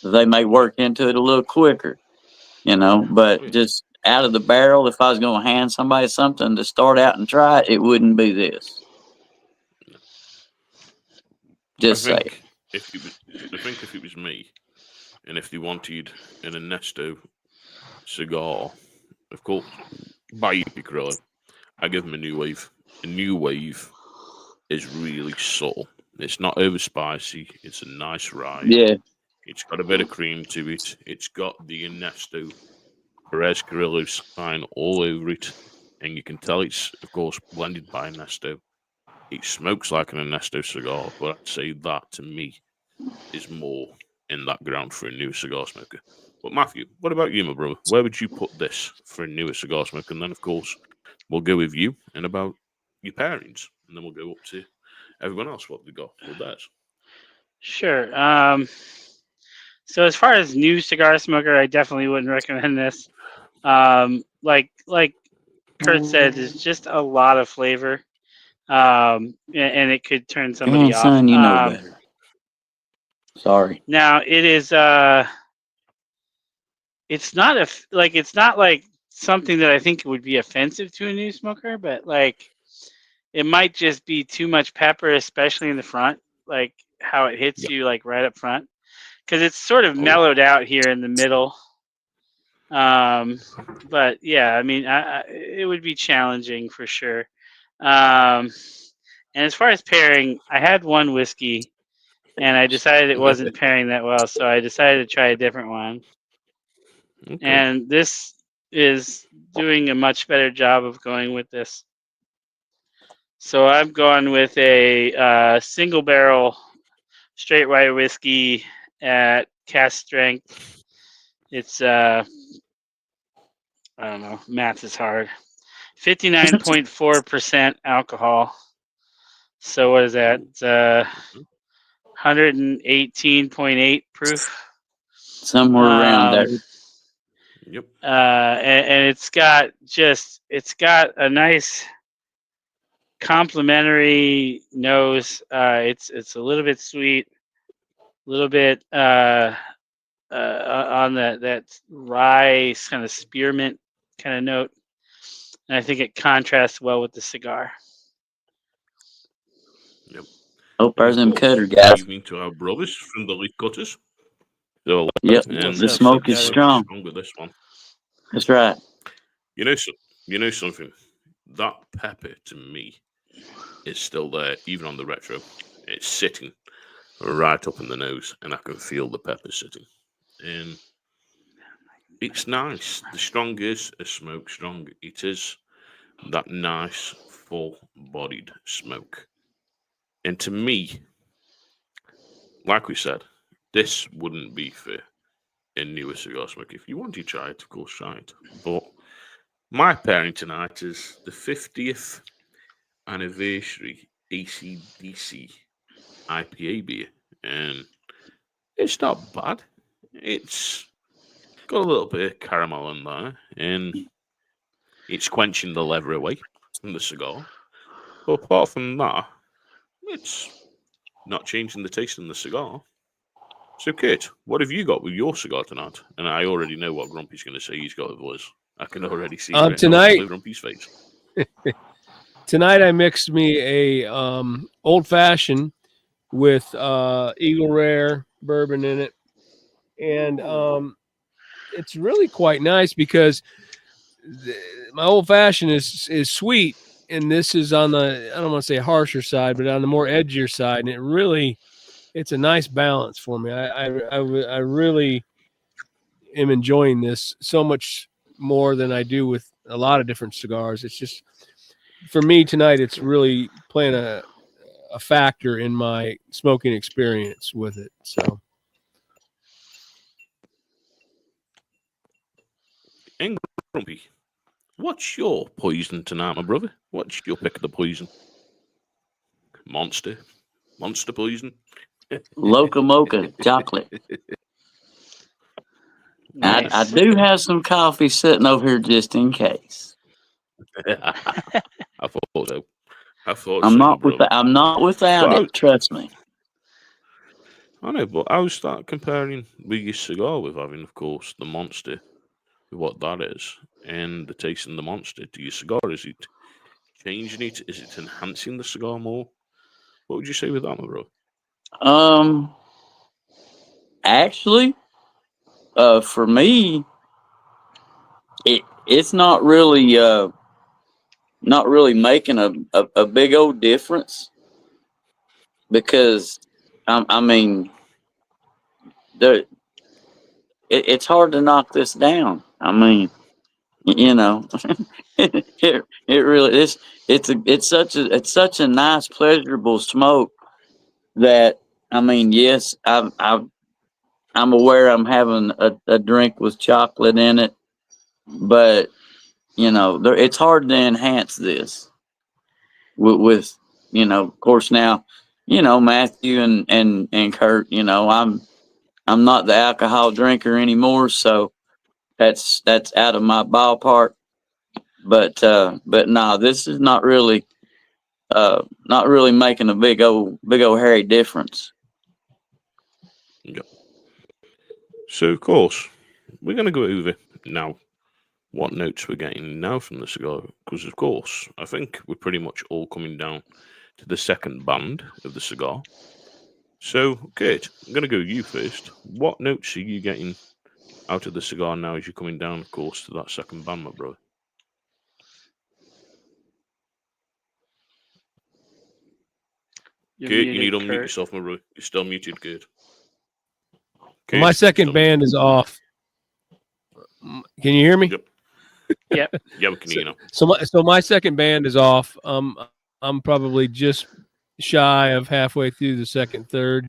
they may work into it a little quicker, but just out of the barrel, if I was going to hand somebody something to start out and try it, it wouldn't be this. Just say it. I think if it was me, and if they wanted an Ernesto cigar, of course, by E.P Carrillo, I give them a new wave. A new wave is really subtle. It's not over spicy. It's a nice ride. Yeah. It's got a bit of cream to it. It's got the Ernesto Perez Carrillo sign all over it, and you can tell it's, of course, blended by Ernesto. It smokes like an Ernesto cigar, but I'd say that to me is more in that ground for a new cigar smoker. But Matthew, what about you, my brother? Where would you put this for a newer cigar smoker? And then, of course, we'll go with you and about your pairings, and then we'll go up to everyone else. What they got with theirs? Sure. So as far as new cigar smoker, I definitely wouldn't recommend this. Like Kurt said, there's just a lot of flavor, and it could turn somebody off. Grandson, you know better. Sorry. Now it is. It's not like something that I think would be offensive to a new smoker, but like it might just be too much pepper, especially in the front, like how it hits you like right up front, because it's sort of mellowed out here in the middle. But yeah, I mean, it would be challenging for sure. And as far as pairing, I had one whiskey, and I decided it wasn't pairing that well, so I decided to try a different one. Okay. And this is doing a much better job of going with this. So I've gone with a single barrel straight white whiskey at cask strength. It's I don't know, math is hard. 59.4% alcohol. So what is that? 118.8 proof. Somewhere around there. Yep. And it's got a nice complementary nose. It's a little bit sweet, a little bit on that rye kind of spearmint kind of note, and I think it contrasts well with the cigar. Yep. Hope there's them cutter guys. Evening to our brothers from the Leaf Cutters. So, Yep, and the smoke is strong. With this one. That's right. You know something? That pepper to me is still there, even on the retro. It's sitting. right up in the nose, and I can feel the pepper sitting. And it's nice. The stronger a smoke, stronger it is. That nice, full-bodied smoke. And to me, like we said, this wouldn't be for a newer cigar smoke. If you want to try it, of course, try it. But my pairing tonight is the 50th anniversary AC/DC IPA beer, and it's not bad. It's got a little bit of caramel in there, and it's quenching the leather away from the cigar. But apart from that, it's not changing the taste in the cigar. So, Kate, what have you got with your cigar tonight? And I already know what Grumpy's going to say he's got with us. I can already see it tonight. on Grumpy's face. Tonight I mixed me a old fashioned with Eagle Rare bourbon in it, and it's really quite nice because my old fashioned is sweet, and this is on the, I don't want to say harsher side, but on the more edgier side, and it's a nice balance for me. I really am enjoying this so much more than I do with a lot of different cigars. It's just, for me tonight, it's really playing a factor in my smoking experience with it. So, And Grumpy, what's your poison tonight, my brother? What's your pick of the poison? Monster poison? Loca Mocha chocolate. Nice. I do have some coffee sitting over here just in case. I thought so. I'm not without Well, it. Trust me. I know, but I would start comparing with your cigar with having, of course, the Monster, with what that is, and the taste in the Monster to your cigar. Is it changing it? Is it enhancing the cigar more? What would you say with that, my bro? Actually, for me, it's not really making a big old difference because I mean it's hard to knock this down. I mean, you know, it really is. It's such a nice, pleasurable smoke that, I mean, yes, I'm aware I'm having a drink with chocolate in it, but it's hard to enhance this with of course now, Matthew and Kurt, I'm not the alcohol drinker anymore, so that's out of my ballpark. But no, this is not really making a big old hairy difference. Yeah. So, of course, we're going to go over now what notes we're getting now from the cigar, because, of course, I think we're pretty much all coming down to the second band of the cigar. So, Kate, I'm going to go you first. What notes are you getting out of the cigar now as you're coming down, of course, to that second band, my brother? Kate, you need to unmute yourself, my brother. You're still muted, Kate. My second band is off. Can you hear me? Yep. Yep. Yeah, we can hear you now. So my second band is off. I'm probably just shy of halfway through the second third.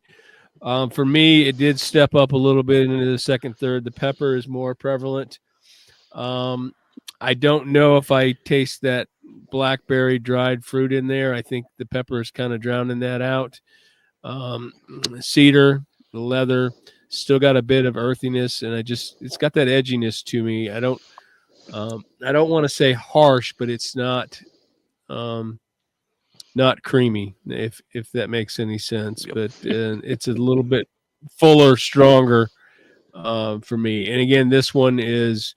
For me, it did step up a little bit into the second third. The pepper is more prevalent. I don't know if I taste that blackberry dried fruit in there. I think the pepper is kind of drowning that out. Cedar, the leather, still got a bit of earthiness, and it's got that edginess to me. I don't want to say harsh, but it's not creamy, if that makes any sense. Yep. But it's a little bit fuller, stronger for me. And again, this one is,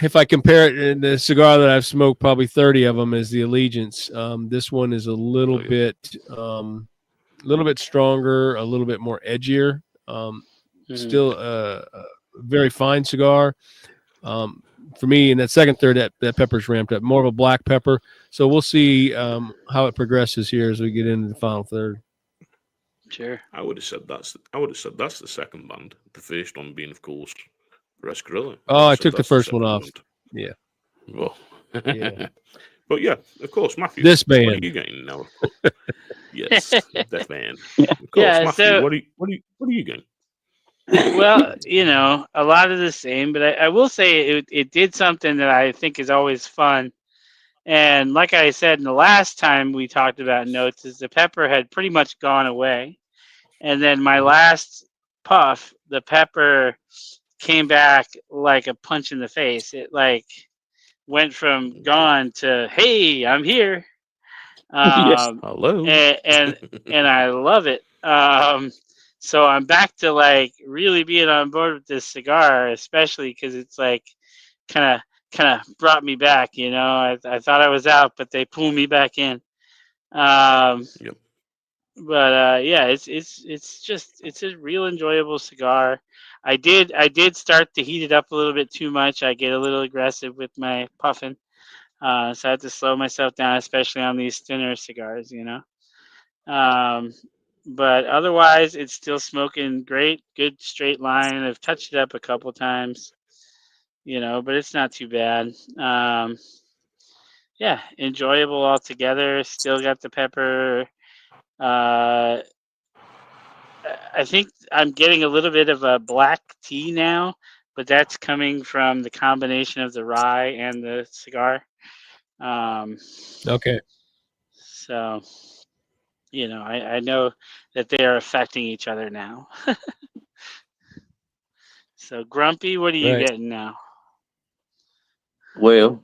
if I compare it, the cigar that I've smoked, probably 30 of them, is the Allegiance. This one is a little bit stronger, a little bit more edgier. Still a very fine cigar. For me, in that second third, that pepper's ramped up, more of a black pepper. So we'll see how it progresses here as we get into the final third. Sure. I would have said that's the second band. The first one being, of course, Res Gorilla. Oh, I So took the that's first one second off. band. Yeah. Well, Yeah. but yeah, of course, Matthew. This What are band. you getting now? Of course. Yes, that band. Yeah. Of course, Yeah, Matthew. so What are you getting? well, a lot of the same, but I will say it did something that I think is always fun. And like I said in the last time we talked about notes, is the pepper had pretty much gone away. And then my last puff, the pepper came back like a punch in the face. It like went from gone to hey, I'm here. Yes. Um, Hello. and I love it. So I'm back to like really being on board with this cigar, especially because it's like kind of brought me back. I thought I was out, but they pulled me back in. Um, Yep. but yeah, it's a real enjoyable cigar. I did start to heat it up a little bit too much. I get a little aggressive with my puffing, so I have to slow myself down, especially on these thinner cigars. Um, but otherwise, it's still smoking great, good straight line. I've touched it up a couple times, but it's not too bad. Yeah, enjoyable altogether. Still got the pepper. Uh, I think I'm getting a little bit of a black tea now, but that's coming from the combination of the rye and the cigar. Um, Okay. so, I know that they are affecting each other now. So, Grumpy, what are you Right. getting now? Well,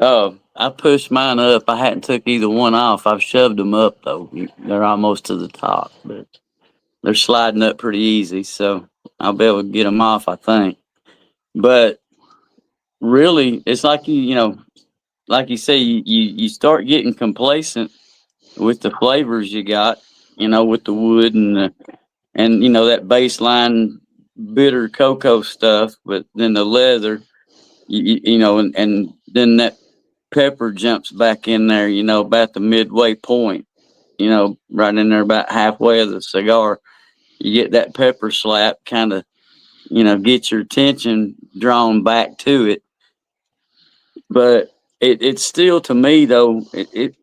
I pushed mine up. I hadn't took either one off. I've shoved them up though. They're almost to the top, but they're sliding up pretty easy. So I'll be able to get them off, I think. But really, it's like like you say, you start getting complacent with the flavors you got. With the wood and that baseline bitter cocoa stuff, but then the leather, and then that pepper jumps back in there, about the midway point, right in there about halfway of the cigar. You get that pepper slap, kind of, get your attention drawn back to it. But it's still, to me though, it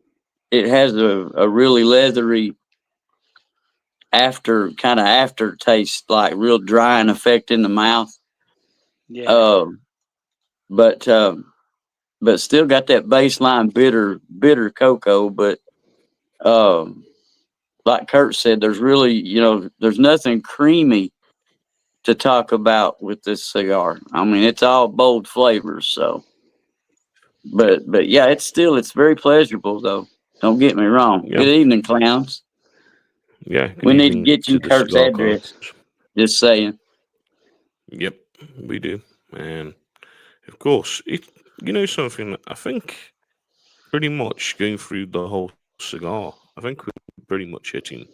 has a really leathery aftertaste, like real drying effect in the mouth. Yeah, Um, but still got that baseline bitter cocoa. But um, like Kurt said, there's really there's nothing creamy to talk about with this cigar. I mean, it's all bold flavors. So, but yeah, it's very pleasurable though. Don't get me wrong. Yeah. Good evening, clowns. Yeah. Good We need to evening get to you the Kurt's cigar card. address. Just saying. Yep, we do. And of course, something, I think pretty much going through the whole cigar, I think we're pretty much hitting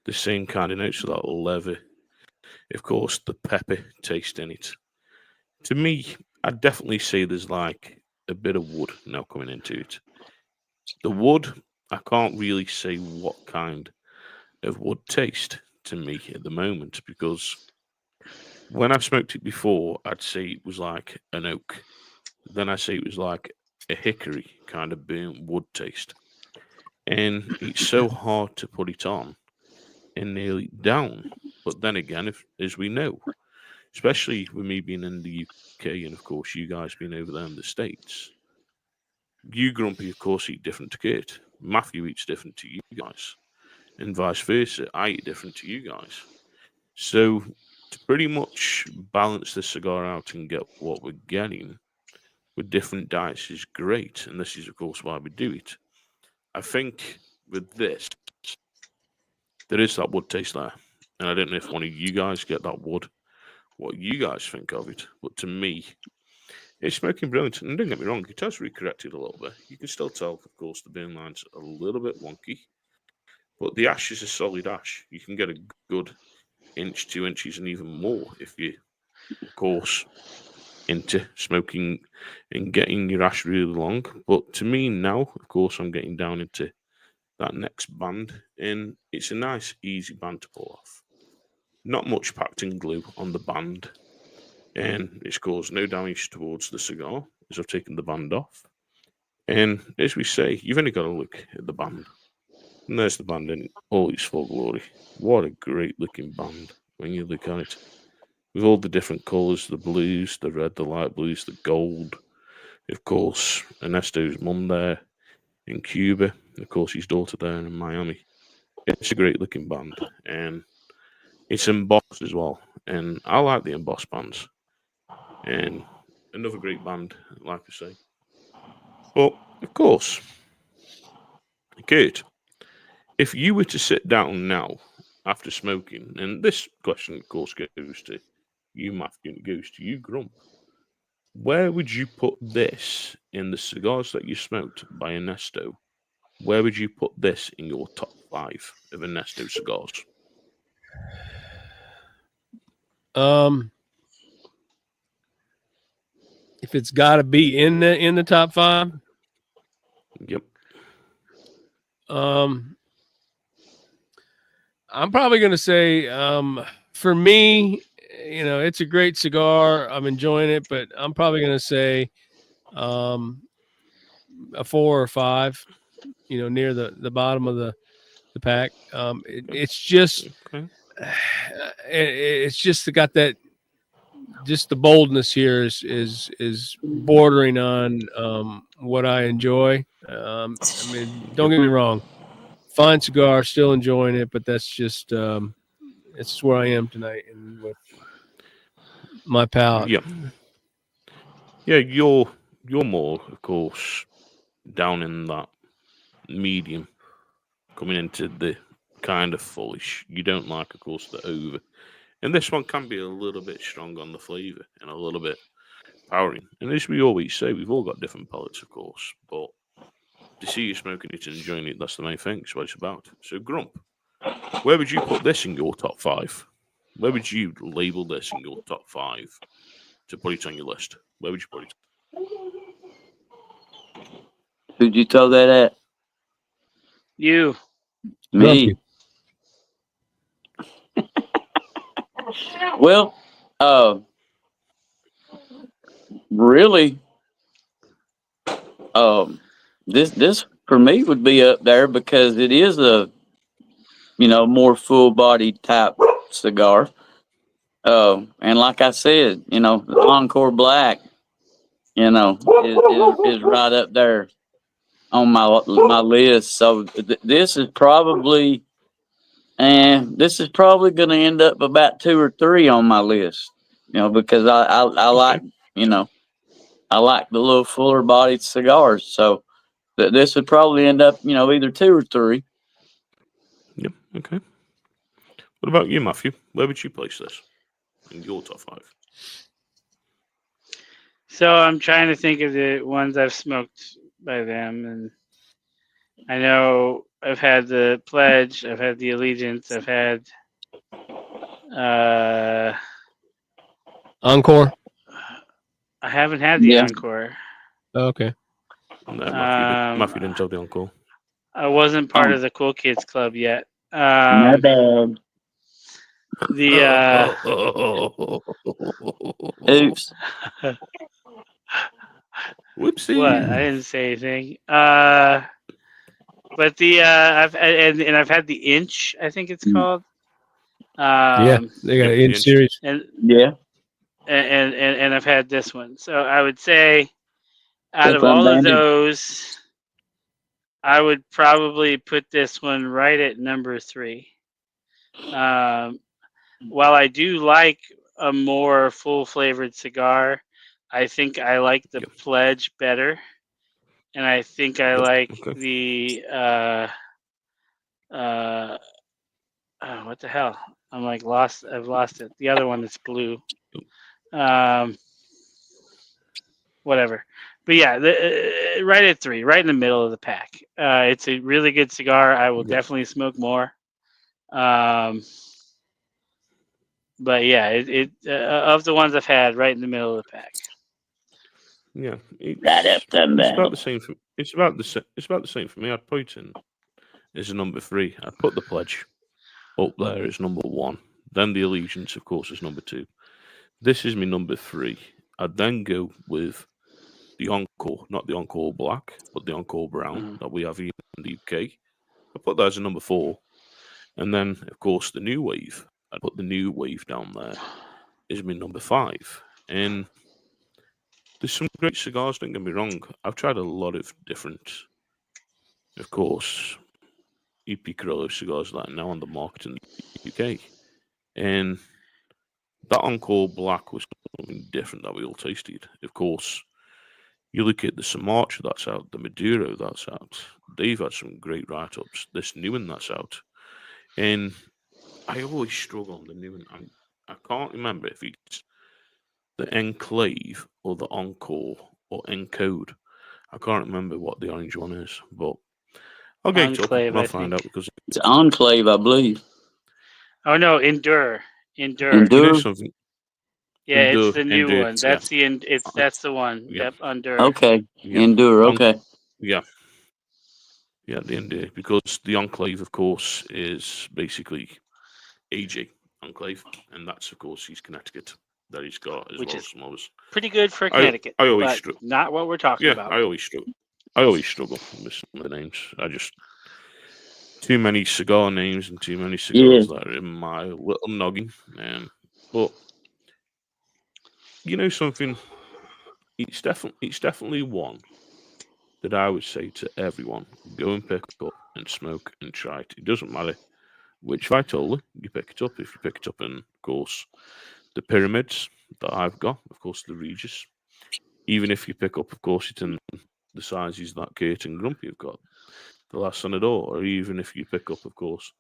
the same kind of notes of that leather. Of course, the pepper taste in it. To me, I'd definitely say there's like a bit of wood now coming into it. The wood, I can't really say what kind of wood taste to me at the moment because when I've smoked it before, I'd say it was like an oak. Then I say it was like a hickory kind of burnt wood taste. And it's so hard to put it on and nail it down. But then again, as we know, especially with me being in the UK and of course you guys being over there in the States, you Grumpy, of course, eat different to Kurt. Matthew eats different to you guys. And vice versa. I eat different to you guys. So to pretty much balance the cigar out and get what we're getting with different diets is great. And this is, of course, why we do it. I think with this, there is that wood taste there. And I don't know if one of you guys get that wood, what you guys think of it. But to me, it's smoking brilliant. And don't get me wrong, it has recorrected a little bit. You can still tell, of course, the burn line's a little bit wonky. But the ash is a solid ash. You can get a good inch, 2 inches, and even more if you, of course, into smoking and getting your ash really long. But to me now, of course, I'm getting down into that next band, and it's a nice, easy band to pull off. Not much packed in glue on the band, and it's caused no damage towards the cigar as I've taken the band off. And as we say, you've only got to look at the band. And there's the band in all its full glory. What a great looking band when you look at it. With all the different colours, the blues, the red, the light blues, the gold. Of course, Ernesto's mum there in Cuba. Of course, his daughter there in Miami. It's a great looking band. And it's embossed as well. And I like the embossed bands. And another great band, like I say. But, of course, Kurt, if you were to sit down now after smoking, and this question, of course, goes to you, Matthew, and it goes to you, Grump, where would you put this in the cigars that you smoked by Ernesto? Where would you put this in your top 5 of Ernesto cigars? If it's got to be in the top 5, Yep. I'm probably going to say, for me, it's a great cigar. I'm enjoying it, but I'm probably going to say a 4 or 5, near the bottom of the pack. It's just, Okay. it's just got that, just the boldness here is bordering on what I enjoy. I mean, don't get me wrong, fine cigar, still enjoying it, but that's just it's where I am tonight and with my palate. Yeah. Yeah, you're more, of course, down in that medium, coming into the kind of fullish. You don't like, of course, the over. And this one can be a little bit strong on the flavour and a little bit powering. And as we always say, we've all got different palates, of course. But to see you smoking it and enjoying it, that's the main thing. That's what it's about. So, Grump, where would you put this in your top 5? Where would you label this in your top 5 to put it on your list? Where would you put it? Who'd you tell that at? You. Me. Well, really, this for me would be up there because it is a, more full body type cigar. And like I said, the Encore Black, is right up there on my list. So this is probably going to end up about 2 or 3 on my list. Because I like, I like the little fuller bodied cigars. So this would probably end up, either 2 or 3. Yep. Okay. What about you, Matthew? Where would you place this in your top 5? So I'm trying to think of the ones I've smoked by them, and I know I've had the Pledge, I've had the Allegiance, I've had Encore. I haven't had the Encore. Oh, okay. No, Matthew didn't tell the Encore. I wasn't part of the Cool Kids Club yet. My bad. The Oops. Whoopsie. What? I didn't say anything. But I've had the Inch, I think it's called. Yeah, they got an Inch series. And Yeah. And I've had this one. So I would say out of all of those, I would probably put this one right at number 3. While I do like a more full flavored cigar, I think I like the Pledge better, and I think I like the what the hell? I'm like lost. I've lost it. The other one that's blue. Whatever. But yeah, right at 3, right in the middle of the pack. It's a really good cigar. I will definitely smoke more. But yeah, it of the ones I've had, right in the middle of the pack. Yeah, Right up the it's about the same. It's about the same for me. I'd put it in is a number 3. I'd put the Pledge up there as number 1. Then the Allegiance, of course, is number 2. This is my number 3. I'd then go with the Encore, not the Encore Black, but the Encore Brown that we have here in the UK. I put that as a number 4. And then, of course, the New Wave. I'd put the New Wave down there as my number 5. And there's some great cigars, don't get me wrong. I've tried a lot of different, of course, E.P Carrillo cigars that are now on the market in the UK. And that Encore Black was something different that we all tasted. Of course, you look at the Sumatra that's out, the Maduro that's out. They've had some great write-ups. This new one that's out. And I always struggle on the new one. I can't remember if it's the Enclave or the Encore or Encode. I can't remember what the orange one is, but I'll get it up Enclave, and I'll I find think. out because It's Enclave, I believe. Oh no, Endure. Endure. Endure. you know something. Yeah, it's Endure, the new Endure, one. That's that's the one. Yeah. Yep, Endure. Okay. Yeah. Endure. Okay. Yeah, the Endure, because the Enclave, of course, is basically AJ Enclave, and that's of course his Connecticut that he's got as Which well is as some others. pretty good for Connecticut, I always but struggle. not what we're talking Yeah, about. I always struggle with some of the names. I just too many cigar names and too many cigars that are in my little noggin. But you know something, it's definitely one that I would say to everyone: go and pick up and smoke and try it. It doesn't matter which Vitola you pick it up. If you pick it up in, of course, the Pyramids that I've got, of course, the Regis. Even if you pick up, of course, it in the sizes that Kate and Grumpy have got, the Last Senador, or even if you pick up, of course,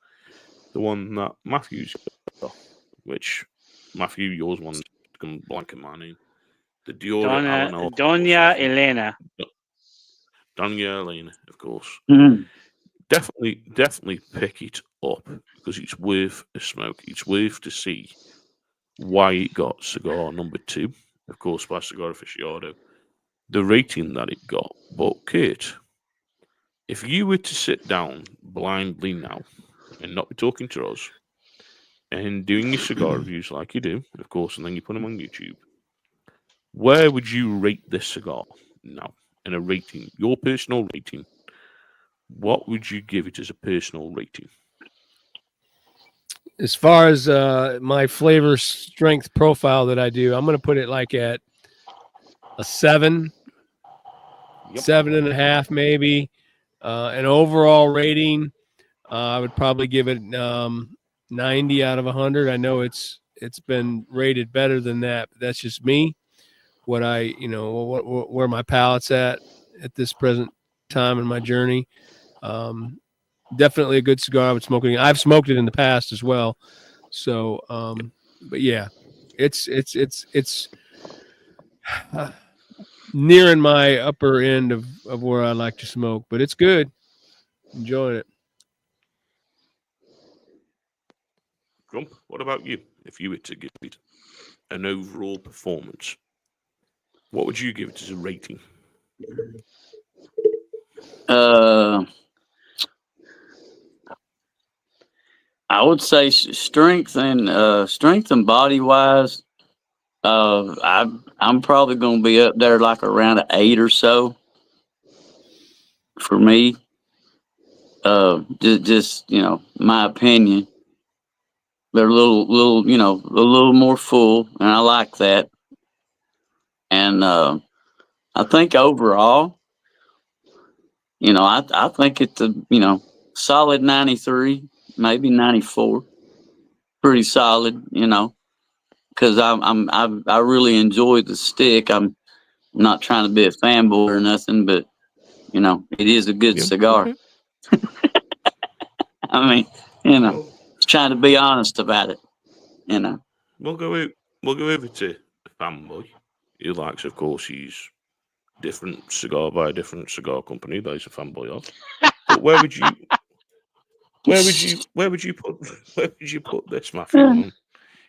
the one that Matthew's got, which Matthew, yours one can blank in my name. The Diora Alan or Doña something. Elena. Doña Elena, of course. Mhm. Definitely pick it up because it's worth a smoke. It's worth to see why it got cigar number 2, of course, by Cigar Aficionado, the rating that it got. But Kate, if you were to sit down blindly now and not be talking to us and doing your cigar reviews like you do, of course, and then you put them on YouTube, where would you rate this cigar now in a rating? Your personal rating. What would you give it as a personal rating? As far as my flavor strength profile that I do, I'm going to put it like at a 7, Yep. 7.5, maybe. An overall rating, I would probably give it 90 out of 100. I know it's been rated better than that, but that's just me. What I, where my palate's at this present time in my journey. Definitely a good cigar. I would smoke it. I've smoked it in the past as well. So, but yeah, it's nearing my upper end of where I like to smoke, but it's good. Enjoying it. Grump, what about you? If you were to give it an overall performance, what would you give it as a rating? I would say strength and body wise. I'm probably going to be up there like around an 8 or so for me. Just my opinion. They're a little a little more full, and I like that. And I think overall, I think it's a solid 93, maybe 94. Pretty solid, because I really enjoy the stick. I'm not trying to be a fanboy or nothing, but it is a good cigar. Okay. I mean, trying to be honest about it. We'll go over to Fanboy, who likes, of course, his different cigar by a different cigar company that he's a fanboy of. But where would you put this, Matthew, on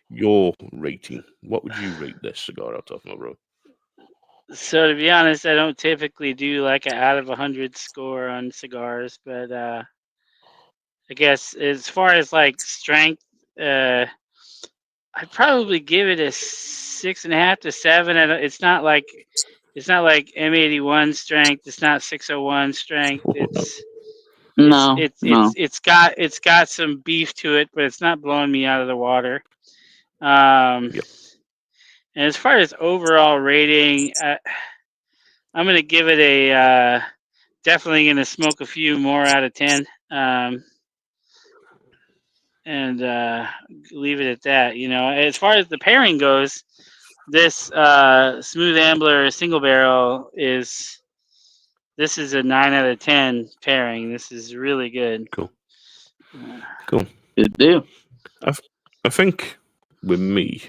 your rating? What would you rate this cigar out of, my bro? So to be honest, I don't typically do like an out of 100 score on cigars, but I guess as far as like strength, I'd probably give it a 6.5 to 7. It's not like M81 strength. It's not 601 strength. No, no. It's got some beef to it, but it's not blowing me out of the water. Um, Yep. and as far as overall rating, I'm gonna give it a definitely gonna smoke a few more out of 10. And leave it at that. As far as the pairing goes, this Smooth Ambler single barrel is a 9 out of 10 pairing. This is really good. Cool. Cool. Good deal. I think with me,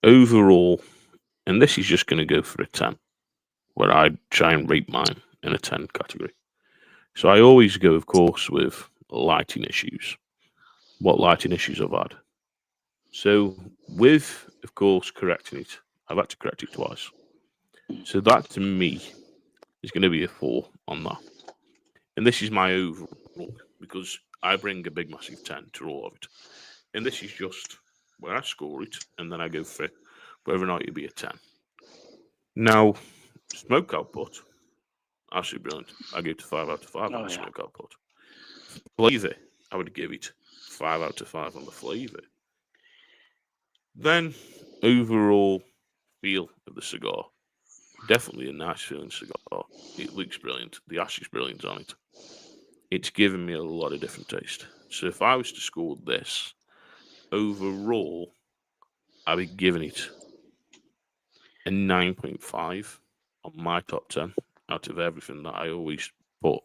overall, and this is just going to go for a 10, where I try and rate mine in a 10 category. So I always go, of course, with lighting issues. What lighting issues I've had. So with, of course, correcting it, I've had to correct it twice. So that to me is going to be a 4 on that. And this is my overall, because I bring a big, massive 10 to all of it. And this is just where I score it, and then I go for whether or not it'd be a 10. Now, smoke output, absolutely brilliant. I give it a 5 out of 5 on the smoke output. Flavour, I would give it 5 out of 5 on the flavour. Then, overall feel of the cigar, definitely a nice feeling cigar. It looks brilliant. The ash is brilliant on it. It's given me a lot of different taste. So if I was to score this, overall, I'd be giving it a 9.5 on my top 10 out of everything that I always put.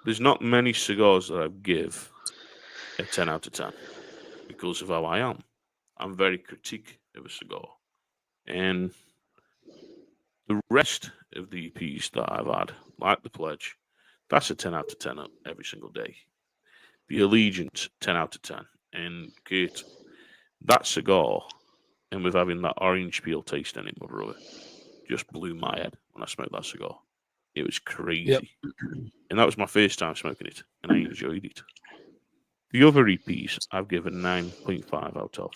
There's not many cigars that I give a 10 out of 10 because of how I am. I'm very critique of a cigar. And the rest of the EPs that I've had, like the Pledge, that's a 10 out of 10 every single day. The Allegiance, 10 out of 10. And Kurt, that cigar, and with having that orange peel taste in it, my brother, just blew my head when I smoked that cigar. It was crazy. Yep. And that was my first time smoking it, and I enjoyed it. The other EPs I've given 9.5 out of.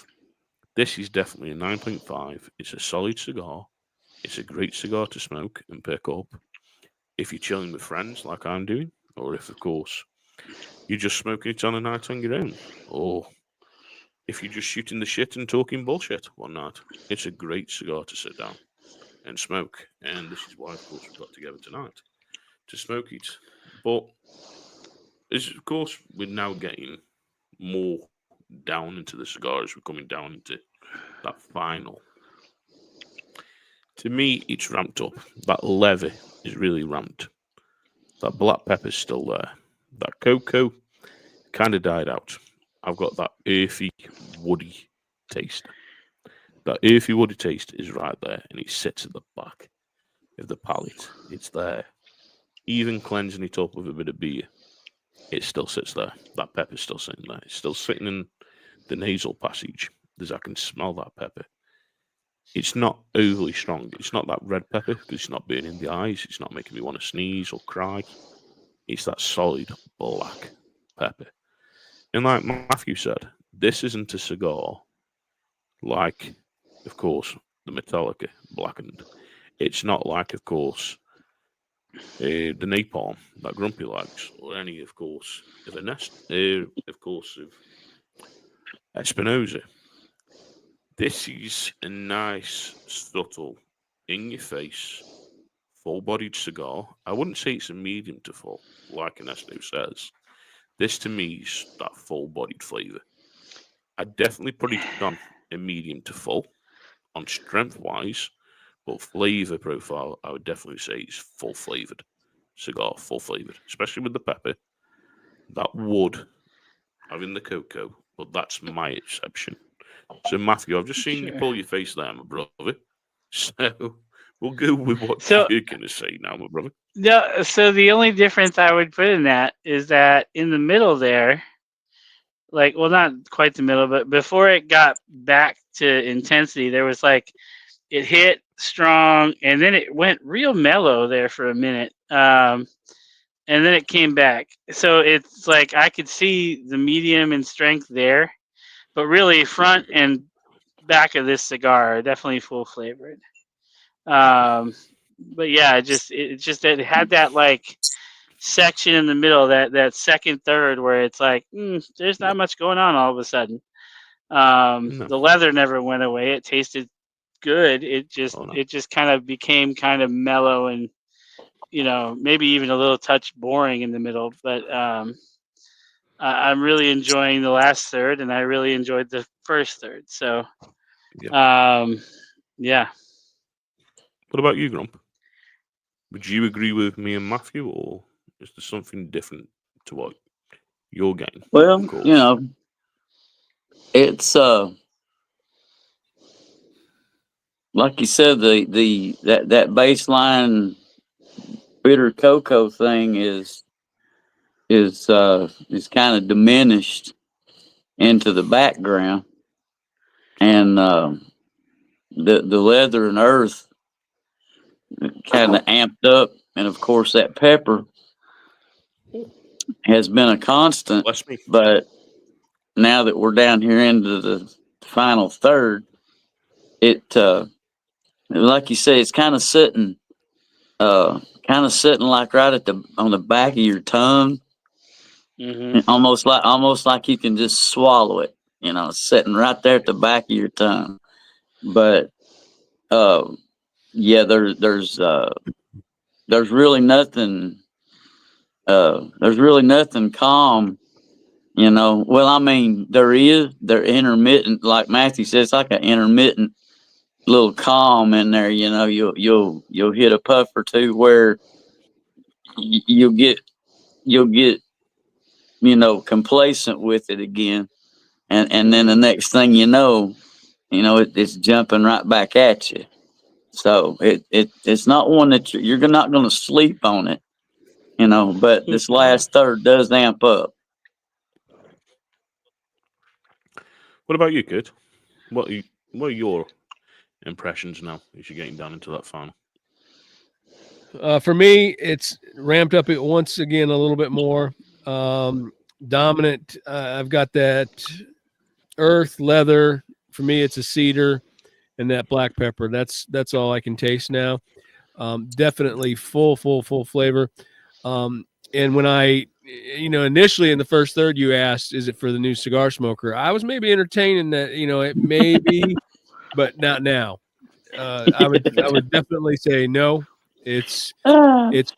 This is definitely a 9.5. It's a solid cigar. It's a great cigar to smoke and pick up if you're chilling with friends like I'm doing, or if, of course, you're just smoking it on a night on your own, or if you're just shooting the shit and talking bullshit one night. It's a great cigar to sit down and smoke, and this is why, of course, we got together tonight to smoke it. But as of course we're now getting more down into the cigars, we're coming down into that final. To me, it's ramped up. That leather is really ramped. That black pepper's still there. That cocoa kind of died out. I've got that earthy, woody taste. That earthy, woody taste is right there, and it sits at the back of the palate. It's there. Even cleansing it up with a bit of beer, it still sits there. That pepper's still sitting there. It's still sitting in the nasal passage. As I can smell that pepper. It's not overly strong. It's not that red pepper because it's not burning the eyes. It's not making me want to sneeze or cry. It's that solid black pepper. And like Matthew said, this isn't a cigar like, of course, the Metallica Blackened. It's not like, of course, the Napalm that Grumpy likes, or any, of course, of the Nest, of course, of Espinosa. This is a nice, subtle, in-your-face, full-bodied cigar. I wouldn't say it's a medium to full, like Ernesto says. This, to me, is that full-bodied flavour. I'd definitely put it on a medium to full, on strength-wise, but flavour profile, I would definitely say it's full-flavoured cigar, full-flavoured, especially with the pepper. That wood, having the cocoa, but that's my exception. So, Matthew, I've just seen you pull your face there, my brother. So, we'll go with what you're going to say now, my brother. No, so the only difference I would put in that is that in the middle there, like, well, not quite the middle, but before it got back to intensity, there was like, it hit strong and then it went real mellow there for a minute. and then it came back. So it's like I could see the medium in strength there, but really front and back of this cigar are definitely full flavored. But yeah, it had that like section in the middle, that second third where it's like there's not much going on all of a sudden. No. The leather never went away. It tasted good. Oh, no. It just kind of became kind of mellow and maybe even a little touch boring in the middle. But I'm really enjoying the last third, and I really enjoyed the first third. So yeah. What about you, Grump? Would you agree with me and Matthew, or is there something different to what you're getting? Well, Of course. you know, it's like you said, that baseline bitter cocoa thing is kind of diminished into the background, and the leather and earth kind of amped up, and of course that pepper has been a constant. Bless me. But now that we're down here into the final third, it like you say, it's kind of sitting like right on the back of your tongue, almost like you can just swallow it. Sitting right there at the back of your tongue. But yeah, there's really nothing. There's really nothing calm. Well, I mean, they're intermittent, like Matthew says, it's like an intermittent little calm in there. You'll hit a puff or two where you'll get complacent with it again, and then the next thing it's jumping right back at you. So it's not one that you're not going to sleep on it, but this last third does amp up. What about you, Kurt? What are your impressions now as you're getting down into that final? For me, it's ramped up it once again a little bit more. Dominant. I've got that earth, leather. For me, it's a cedar, and that black pepper. That's all I can taste now. Definitely full flavor. And when I, initially in the first third, you asked, is it for the new cigar smoker? I was maybe entertaining that, it may be, but not now. I would definitely say no. It's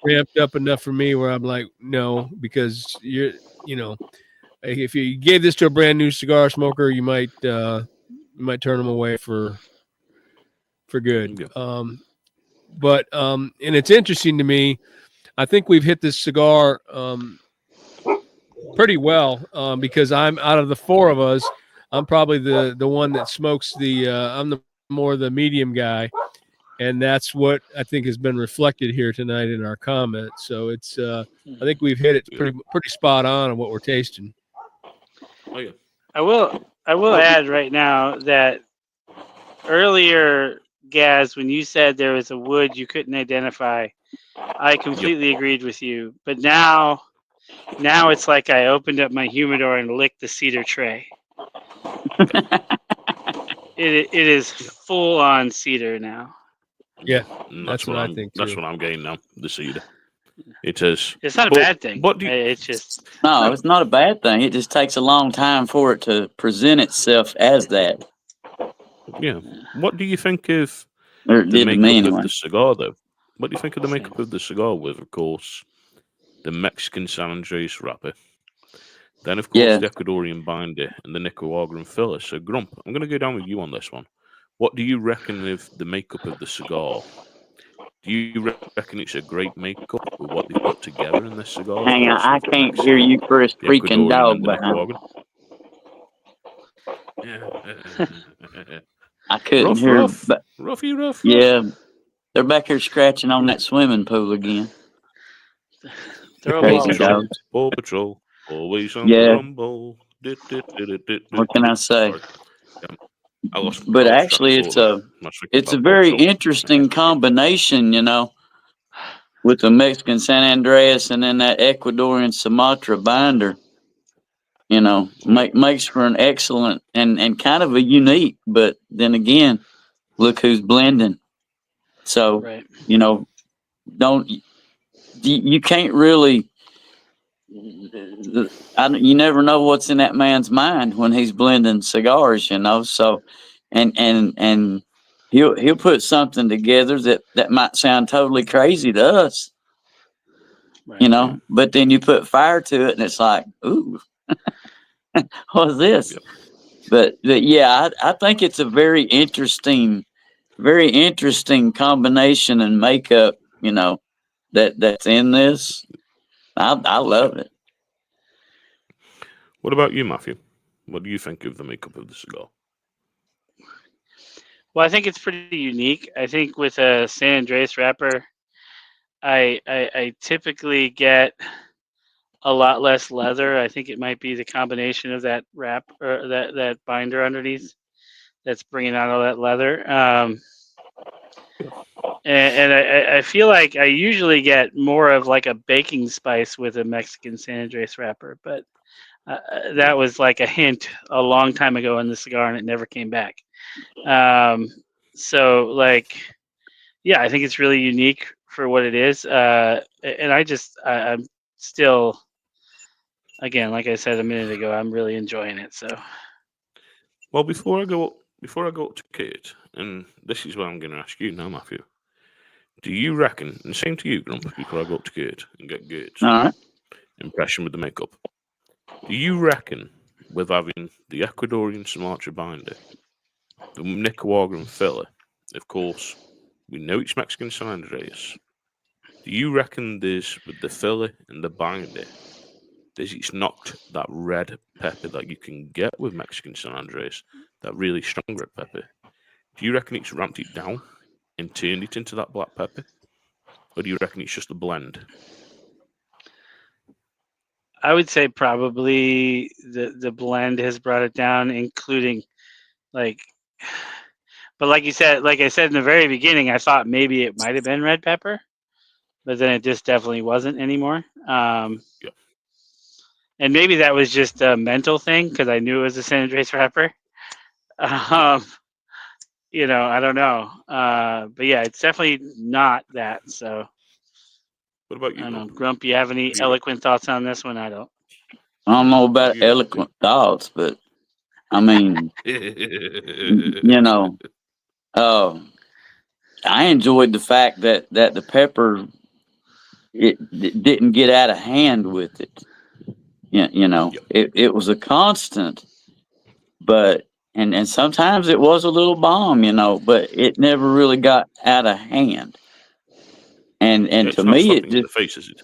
ramped up enough for me where I'm like, no, because if you gave this to a brand new cigar smoker, you might turn them away for good. Yeah. And it's interesting to me. I think we've hit this cigar pretty well because I'm out of the four of us. I'm probably the one that smokes I'm the more the medium guy, and that's what I think has been reflected here tonight in our comments. So it's I think we've hit it pretty spot on what we're tasting. Oh yeah. I will add right now that earlier, Gaz, when you said there was a wood you couldn't identify, I completely agreed with you. But now it's like I opened up my humidor and licked the cedar tray. It is full on cedar now. Yeah, that's what I think. That's what I'm getting now. The cedar. It is. It's not a bad thing. It's just no, it's not a bad thing. It just takes a long time for it to present itself as that. Yeah. What do you think of the makeup of the cigar, though? What do you think of the makeup of the cigar with, of course, the Mexican San Andres wrapper? Then, of course, the Ecuadorian binder and the Nicaraguan filler. So, Grump, I'm going to go down with you on this one. What do you reckon of the makeup of the cigar? Do you reckon it's a great makeup with what they've put together in this cigar? Hang on, I can't hear you for a freaking dog behind. I couldn't hear. Rough. Yeah, they're back here scratching on that swimming pool again. Crazy dogs. Paw Patrol, always on the rumble. What can I say? But actually, it's a very interesting combination, with the Mexican San Andreas and then that Ecuadorian Sumatra binder, makes for an excellent and kind of a unique, but then again, look who's blending. So, Right. don't you can't really you never know what's in that man's mind when he's blending cigars, so and he'll put something together that might sound totally crazy to us, Right. but then you put fire to it and it's like, ooh, what's this? Yep. But yeah, I think it's a very interesting combination and makeup, that's in this. I love it. What about you, Matthew? What do you think of the makeup of the cigar? Well, I think it's pretty unique. I think with a San Andreas wrapper, I typically get a lot less leather. I think it might be the combination of that wrap or that binder underneath that's bringing out all that leather. And I feel like I usually get more of like a baking spice with a Mexican San Andreas wrapper, but that was like a hint a long time ago in the cigar, and it never came back. So like, yeah, I think it's really unique for what it is. And I'm still, again, like I said a minute ago, I'm really enjoying it. So, Well, before I go up to Kate, and this is what I'm going to ask you now, Matthew. Do you reckon, and same to you, Grump, before I go up to Kate and get Kate's All right. impression with the makeup, do you reckon with having the Ecuadorian Sumatra binder, the Nicaraguan filler, of course, we know it's Mexican San Andreas. Do you reckon there's, with the filler and the binder, it's knocked that red pepper that you can get with Mexican San Andreas, that really strong red pepper? Do you reckon it's ramped it down and turned it into that black pepper? Or do you reckon it's just a blend? I would say probably the blend has brought it down, including like, but like I said in the very beginning, I thought maybe it might have been red pepper, but then it just definitely wasn't anymore. Yeah. And maybe that was just a mental thing because I knew it was a San Andreas wrapper. I don't know. But yeah, it's definitely not that. So What about I you, don't know. Grump? Grump, you have any What do you eloquent thoughts on this one? I don't. I don't know What about do you reckon? eloquent thoughts, but I mean, I enjoyed the fact that the pepper it didn't get out of hand with it. Yep. It was a constant, but and sometimes it was a little bomb, but it never really got out of hand. And Yeah, to it's not me, it slapping you in just the face, is it?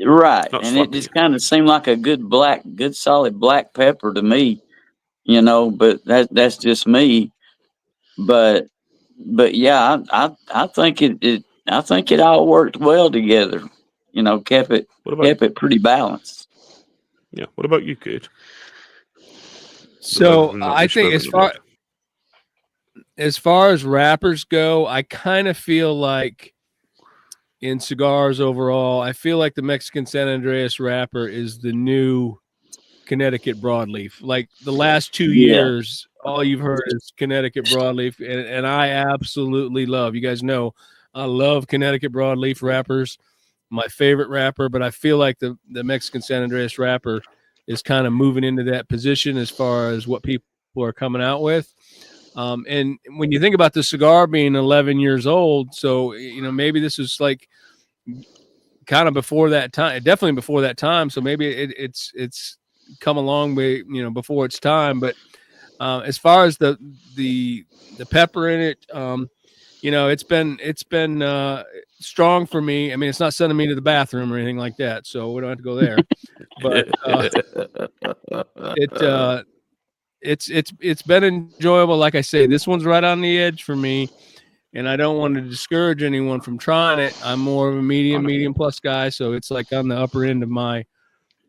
right, It's not and it slapping you. just kind of seemed like a good solid black pepper to me, But that's just me. But yeah, I think I think it all worked well together. Kept What about it pretty balanced. yeah? What about you, Kate? With So everything that I we've think spoken about. as far as wrappers go, I kind of feel like in cigars overall, I feel like the Mexican San Andreas wrapper is the new Connecticut broadleaf. Like the last 2 years, all you've heard is Connecticut broadleaf, and I absolutely love. You guys know I love Connecticut broadleaf wrappers. My favorite wrapper, but I feel like the Mexican San Andreas wrapper is kind of moving into that position as far as what people are coming out with. And when you think about the cigar being 11 years old, so maybe this is like kind of before that time, definitely before that time. So maybe it's come a long way, before its time. But as far as the pepper in it, it's been strong for me. I mean, it's not sending me to the bathroom or anything like that, so we don't have to go there. But it's been enjoyable. Like I say, this one's right on the edge for me, and I don't want to discourage anyone from trying it. I'm more of a medium plus guy, so it's like on the upper end of my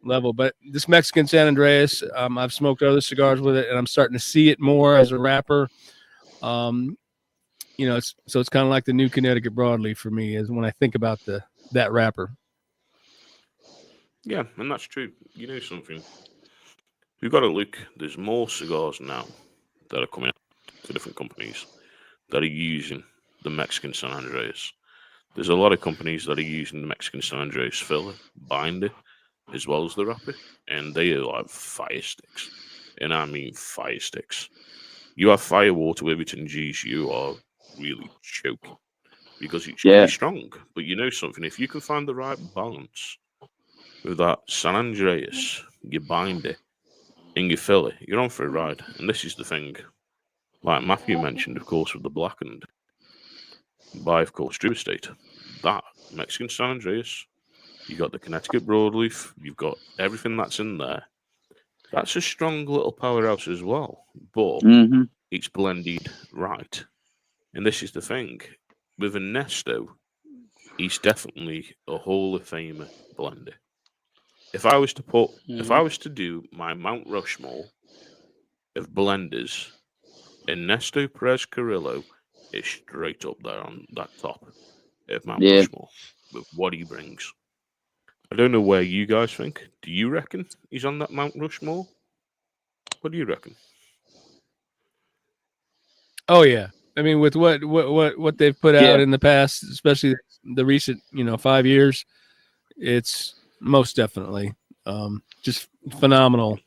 level. But this Mexican San Andreas, I've smoked other cigars with it, and I'm starting to see it more as a wrapper. It's kind of like the new Connecticut broadleaf for me, is when I think about the that wrapper. Yeah, and that's true. You know something? We've got to look. There's more cigars now that are coming out to different companies that are using the Mexican San Andreas. There's a lot of companies that are using the Mexican San Andreas filler, binder, as well as the wrapper, and they are like fire sticks. And I mean fire sticks. You have fire water with it and G's, you are really choking because it's Yeah. really strong. But you know something? If you can find the right balance with that San Andreas, your binder, and your filler, you're on for a ride. And this is the thing, like Matthew mentioned, of course, with the blackened by, of course, Drew Estate. That Mexican San Andreas, you got the Connecticut broadleaf, you've got everything that's in there. That's a strong little powerhouse as well, but Mm-hmm. it's blended right. And this is the thing with Ernesto, he's definitely a Hall of Famer blender. If I was to do my Mount Rushmore of blenders, Ernesto Perez Carrillo is straight up there on that top of Mount Yeah. Rushmore with what he brings. I don't know where you guys think. Do you reckon he's on that Mount Rushmore? What do you reckon? Oh yeah, I mean with what they've put out Yeah. in the past, especially the recent 5 years, it's most definitely just phenomenal.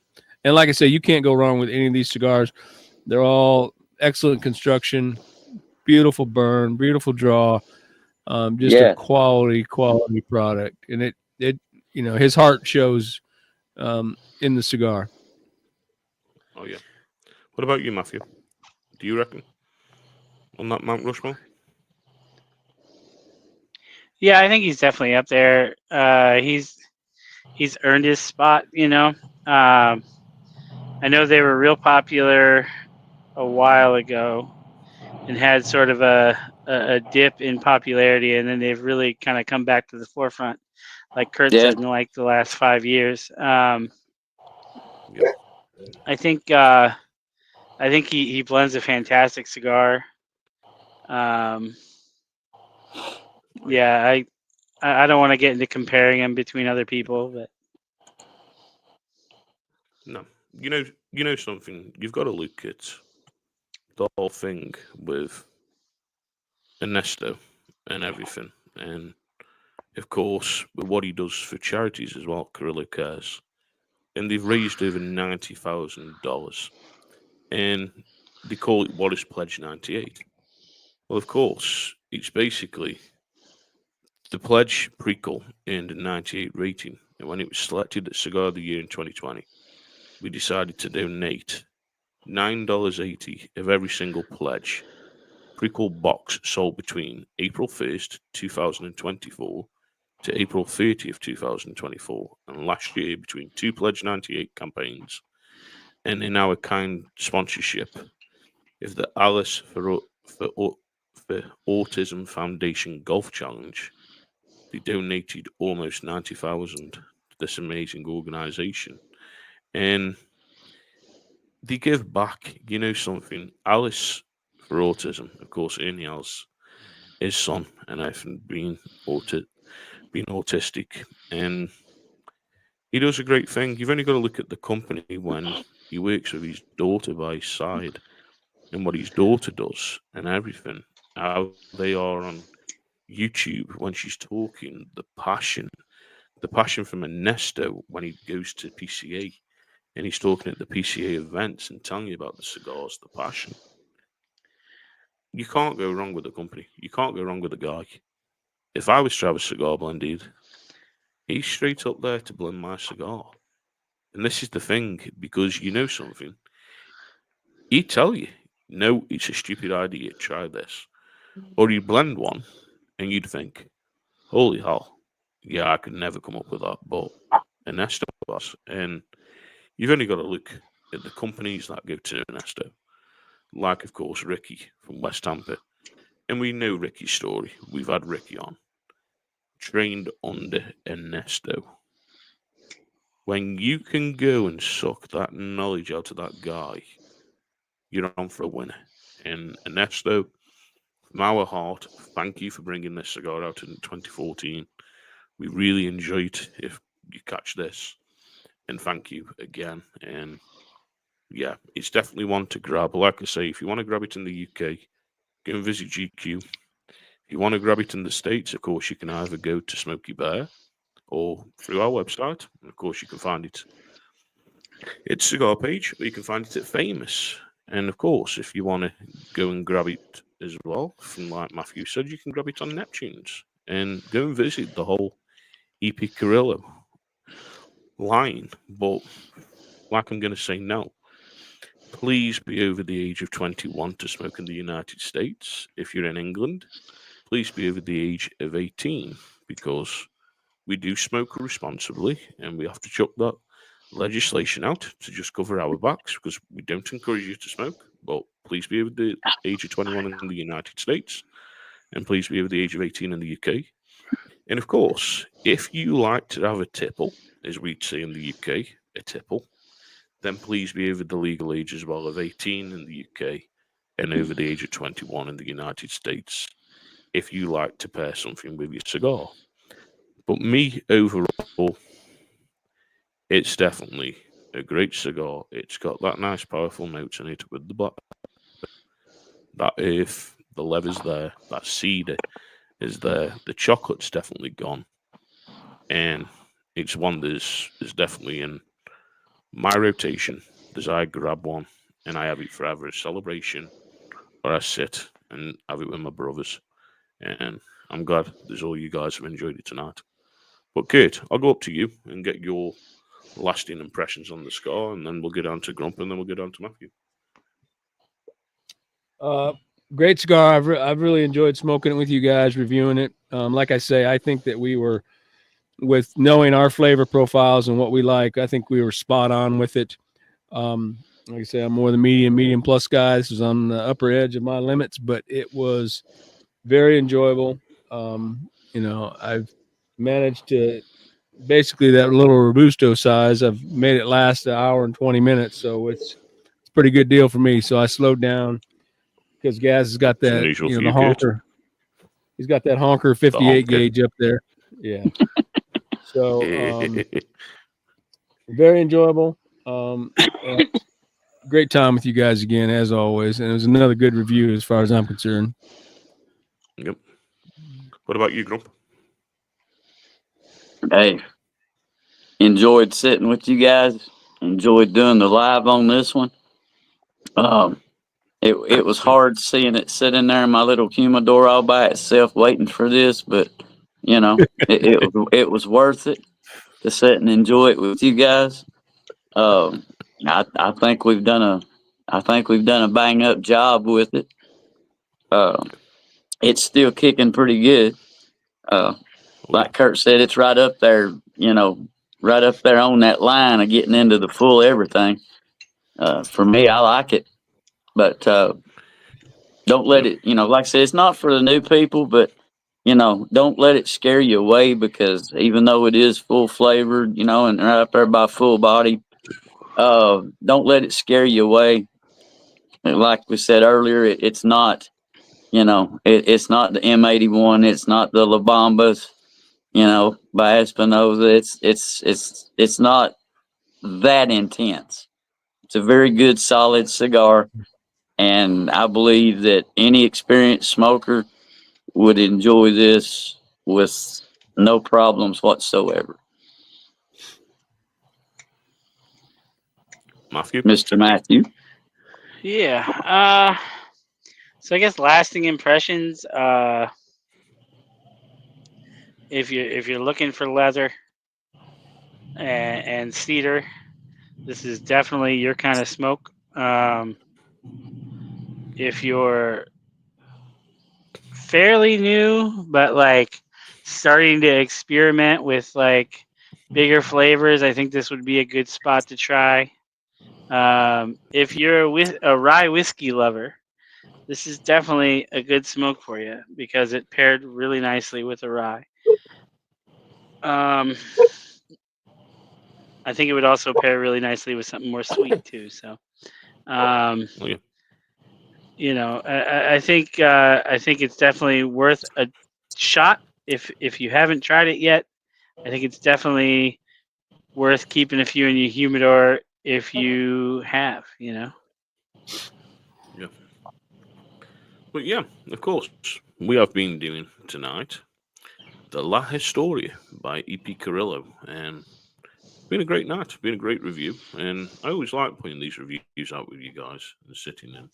And like I say, you can't go wrong with any of these cigars. They're all excellent construction, beautiful burn, beautiful draw, just a Yeah. quality product. And it his heart shows in the cigar. Oh yeah. What about you, Matthew? Do you reckon on that Mount Rushmore? Yeah, I think he's definitely up there. He's earned his spot. I know they were real popular a while ago and had sort of a dip in popularity, and then they've really kind of come back to the forefront, like Kurt Yeah. said, in like the last 5 years. Yep. I think he blends a fantastic cigar. Um, yeah, I don't want to get into comparing him between other people, but No. You know something. You've got to look at the whole thing with Ernesto and everything, and of course with what he does for charities as well. Carrillo Cares, and they've raised over $90,000, and they call it What is Pledge 98. Well, of course, it's basically the pledge prequel earned a 98 rating, and when it was selected as Cigar of the Year in 2020, we decided to donate $9.80 of every single pledge prequel box sold between April 1st, 2024 to April 30th, 2024, and last year between two Pledge 98 campaigns, and in our kind sponsorship of the Alice for Autism Foundation Golf Challenge. They donated almost 90,000 to this amazing organization, and they give back. You know something, Alice for Autism, of course, Ernie has his son, and I've been autistic, and he does a great thing. You've only got to look at the company when he works with his daughter by his side, and what his daughter does, and everything. How they are on YouTube when she's talking, the passion from Ernesto when he goes to PCA and he's talking at the PCA events and telling you about the cigars, the passion. You can't go wrong with the company. You can't go wrong with the guy. If I was to have a cigar blended, he's straight up there to blend my cigar. And this is the thing, because you know something, he'd tell you, no, it's a stupid idea, try this. Or he'd blend one and you'd think, holy hell, yeah, I could never come up with that. But Ernesto was. And you've only got to look at the companies that go to Ernesto. Like, of course, Ricky from West Tampa. And we know Ricky's story. We've had Ricky on. Trained under Ernesto. When you can go and suck that knowledge out of that guy, you're on for a winner. And Ernesto, from our heart, thank you for bringing this cigar out in 2014. We really enjoyed if you catch this, and thank you again. And yeah, it's definitely one to grab. Like I say, if you want to grab it in the UK, go and visit GQ. If you want to grab it in the States, of course, you can either go to Smoky Bear or through our website. And of course, you can find it. It's Cigar Page, or you can find it at Famous. And of course, if you want to go and grab it as well, from like Matthew said, you can grab it on Neptune's and go and visit the whole E.P Carrillo line. But like I'm going to say no. Please be over the age of 21 to smoke in the United States. If you're in England, please be over the age of 18 because we do smoke responsibly and we have to chuck that legislation out to just cover our backs because we don't encourage you to smoke. But please be over the age of 21 in the United States and please be over the age of 18 in the UK. And of course, if you like to have a tipple, as we'd say in the UK, a tipple, then please be over the legal age as well of 18 in the UK and over the age of 21 in the United States if you like to pair something with your cigar. But me, overall, it's definitely a great cigar. It's got that nice, powerful notes in it with the black, that earth, the leather's there, that cedar is there. The chocolate's definitely gone. And it's one that's definitely in my rotation. As I grab one and I have it for either a celebration or I sit and have it with my brothers. And I'm glad there's all you guys have enjoyed it tonight. But Kurt, I'll go up to you and get your lasting impressions on the score, and then we'll get on to Grump, and then we'll get on to Matthew. Great cigar. I've really enjoyed smoking it with you guys, reviewing it. Like I say, I think that we were, with knowing our flavor profiles and what we like, I think we were spot on with it. Like I say, I'm more the medium plus guy. This was on the upper edge of my limits, but it was very enjoyable. I've managed to basically that little Robusto size. I've made it last an hour and 20 minutes, so it's a pretty good deal for me. So I slowed down because Gaz has got that, the honker. He's got that honker 58 gauge up there. Yeah. So very enjoyable. Great time with you guys again, as always. And it was another good review as far as I'm concerned. Yep. What about you, Grump? Hey, enjoyed sitting with you guys. Enjoyed doing the live on this one. It was hard seeing it sitting there in my little humidor all by itself, waiting for this, but it was worth it to sit and enjoy it with you guys. I think we've done a bang up job with it. It's still kicking pretty good. Like Kurt said, it's right up there, right up there on that line of getting into the full everything. For me, I like it, but don't let it, like I said, it's not for the new people, but don't let it scare you away because even though it is full flavored, and right up there by full body, don't let it scare you away. Like we said earlier, it's not, it's not the M81, it's not the La Bombas, by Espinosa. It's not that intense. It's a very good, solid cigar, and I believe that any experienced smoker would enjoy this with no problems whatsoever. Matthew? Mr. Matthew? Yeah. So I guess lasting impressions. If you're looking for leather and cedar, this is definitely your kind of smoke. If you're fairly new, but like starting to experiment with like bigger flavors, I think this would be a good spot to try. If you're a rye whiskey lover, this is definitely a good smoke for you because it paired really nicely with a rye. I think it would also pair really nicely with something more sweet too. So, you know, I think it's definitely worth a shot if you haven't tried it yet. I think it's definitely worth keeping a few in your humidor if you have, you know. Yeah. But yeah, of course, we have been doing tonight the La Historia by E.P Carrillo, and been a great night, been a great review, and I always like putting these reviews out with you guys and sitting and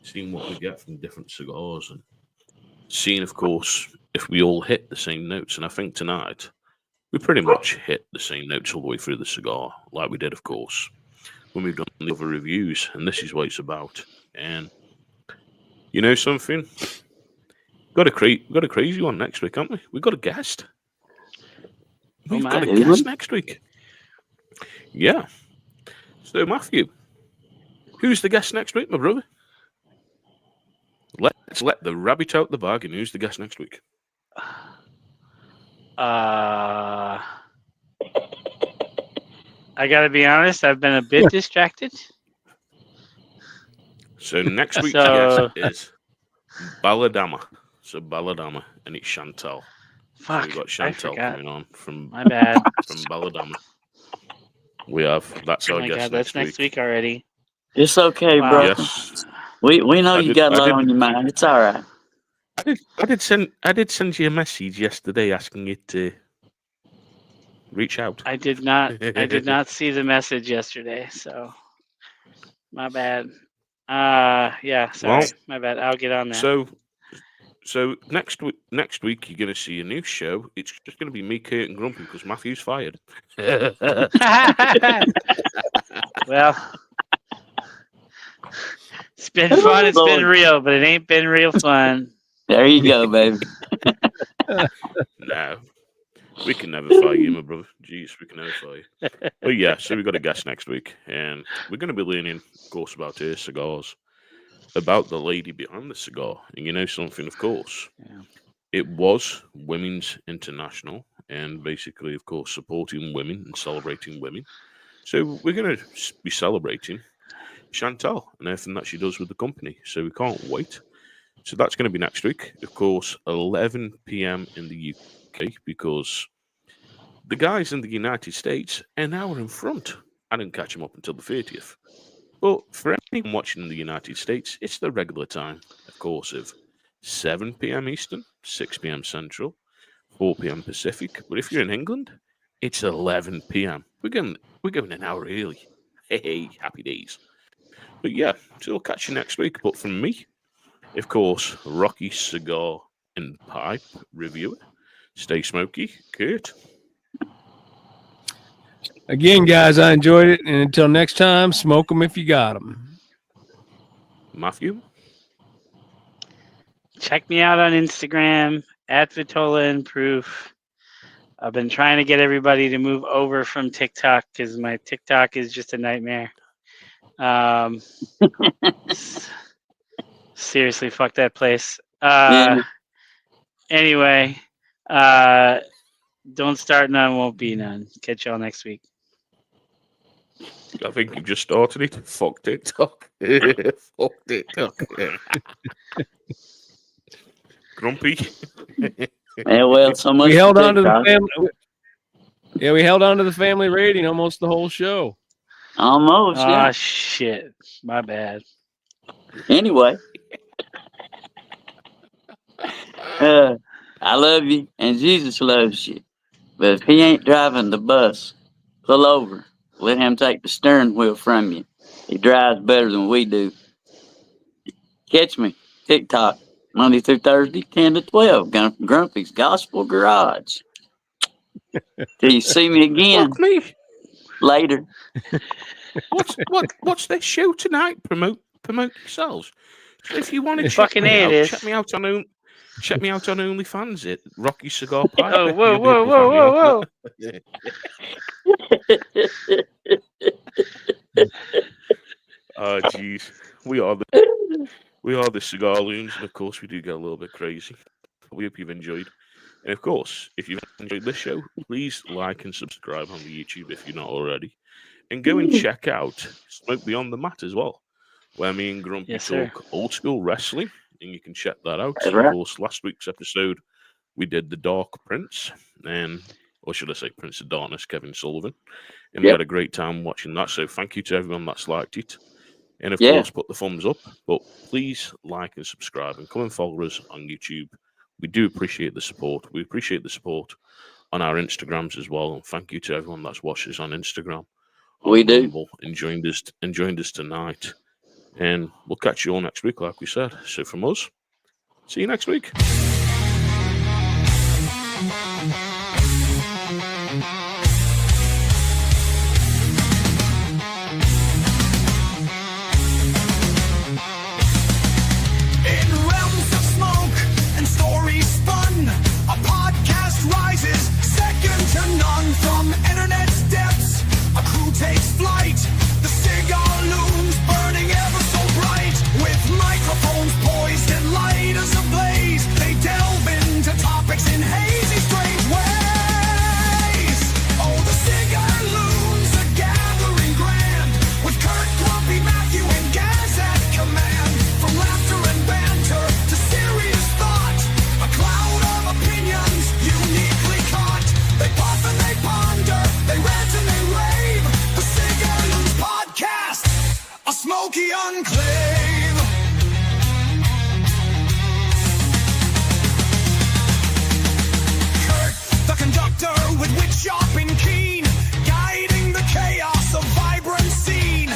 seeing what we get from different cigars and seeing, of course, if we all hit the same notes. And I think tonight we pretty much hit the same notes all the way through the cigar, like we did, of course, when we've done the other reviews. And this is what it's about. And you know something? Got a crazy one next week, haven't we? We've got a guest. Oh We've my. got a Do we? guest next week. Yeah. So Matthew, who's the guest next week, my brother? Let's let the rabbit out the bag, and who's the guest next week? I gotta be honest. I've been a bit distracted. So next week's So guest is Balladama. So Balladama, and it's Chantal. So fuck. we've got I Chantal forgot. coming on from My bad. Balladama. We have that's Oh our my guest god, that's next week already. It's okay, Wow. brother. Yes, We know I you did. got a I lot did. on your mind. It's all right. I did send you a message yesterday asking you to reach out. I did not see the message yesterday, so my bad. Yeah, sorry. Well, My bad. I'll get on that. so next week you're going to see a new show. It's just going to be me, Kurt, and Grumpy because Matthew's fired. Well, it's been fun. It's been Lord. real, but it ain't been real fun. There you go, baby. No, we can never fire you, my brother. Jeez, we can never fire you. But yeah, so we've got a guest next week, and we're going to be learning, of course, about her cigars, about the lady behind the cigar. And you know something, of course, Yeah. it was Women's International, and basically, of course, supporting women and celebrating women. So we're going to be celebrating Chantal and everything that she does with the company. So we can't wait. So that's going to be next week, of course, 11 p.m. in the UK, because the guys in the United States are an hour in front. I didn't catch them up until the 30th. But for anyone watching in the United States, it's the regular time, of course, of 7 p.m. Eastern, 6 p.m. Central, 4 p.m. Pacific. But if you're in England, it's 11 p.m. We're going an hour early. Hey, happy days. But yeah, so we'll catch you next week. But from me, of course, Rocky Cigar and Pipe reviewer. Stay smoky, Kurt. Again, guys, I enjoyed it. And until next time, smoke them if you got them. Matthew. Check me out on Instagram at Vitola and Proof. I've been trying to get everybody to move over from TikTok because my TikTok is just a nightmare. Seriously, fuck that place. Yeah. Anyway, don't start none, won't be none. Catch y'all next week. I think you've just started it. Fuck TikTok. Fuck TikTok. Grumpy. Yeah, well, so much We held for on to the TikTok. family. Yeah, we held on to the family rating almost the whole show. Almost, Oh yeah. shit, my bad. Anyway, I love you, and Jesus loves you. But if he ain't driving the bus, pull over. Let him take the steering wheel from you. He drives better than we do. Catch me, TikTok, Monday through Thursday, 10 to 12, Grumpy's Gospel Garage. Till you see me again Fuck me. later. What's this show tonight? Promote yourselves. So if you want to check Fucking me A it out, is. check me out on OnlyFans at Rocky Cigar Pipe. Oh, whoa, You'll be able whoa, to whoa, find me whoa, on- Oh jeez. We are the Cigar Loons, and of course we do get a little bit crazy. We hope you've enjoyed. And of course, if you've enjoyed this show, please like and subscribe on the YouTube if you're not already. And go and check out Smoke Beyond the Mat as well where me and Grumpy Yes, sir. talk old school wrestling, and you can check that out. That's Of right. course, last week's episode, we did the Dark Prince, or should I say Prince of Darkness, Kevin Sullivan, and we Yep. had a great time watching that. So thank you to everyone that's liked it. And of Yeah. course, put the thumbs up, but please like and subscribe and come and follow us on YouTube. We do appreciate the support. We appreciate the support on our Instagrams as well. And thank you to everyone that's watched us on Instagram. We do. Rumble, and joined us tonight. And we'll catch you all next week, like we said. So from us, see you next week. In realms of smoke and stories spun, a podcast rises, second to none. From internet's depths, a crew takes flight. The Cigar Loons burning ever so bright. With microphones poised and lighters ablaze, they delve into topics in hazy, strange ways. Oh, the Cigar Loons are gathering grand, with Kurt, Grumpy, Matthew, and Gaz at command. From laughter and banter to serious thought, a cloud of opinions uniquely caught. They puff and they ponder, they rant and they rave. The Cigar Loons podcast, a smoky enclave. Kurt, the conductor with wit sharp and keen, guiding the chaos of vibrant scene.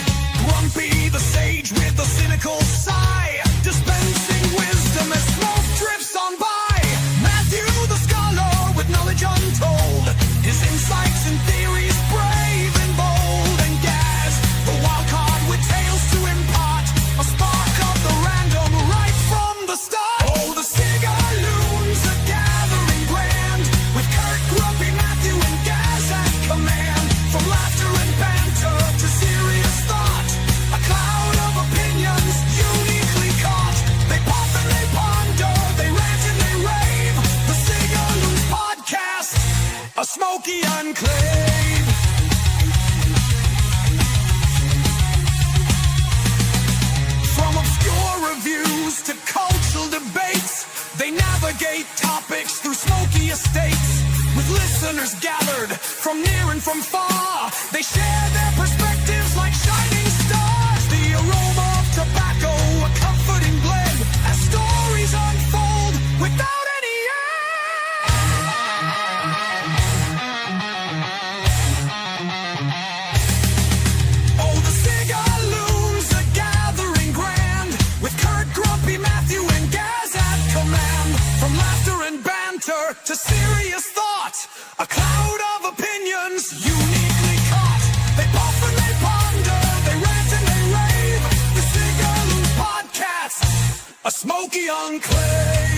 Grumpy, the sage with a cynical sigh, dispensing wisdom as smoke drifts on by. Matthew, the scholar with knowledge untold, his insights and theories brave and bold. And Gaz, the wild card with tales to impart, a spark of the random right from the start. Oh, the Cigar Loons are gathering grand, with Kurt, Grumpy, Matthew, and Gaz at command. From laughter and banter to serious thought, a cloud of opinions uniquely caught. They puff and they ponder, they rant and they rave. The Cigar Loons podcast, a smoky enclave. From obscure reviews to cultural debates, they navigate topics through smoky estates. With listeners gathered from near and from far, they share their perspectives like shining stars. The aroma of tobacco, a comforting blend, as stories unfold without any end. Oh, the Cigar Loons are gathering grand, with Kurt, Grumpy, Matthew, and Gaz at command. From laughter and banter to serious thought, a cloud of opinions uniquely caught. They puff and they ponder, they rant and they rave. The Cigar Loons podcast, a smoky enclave.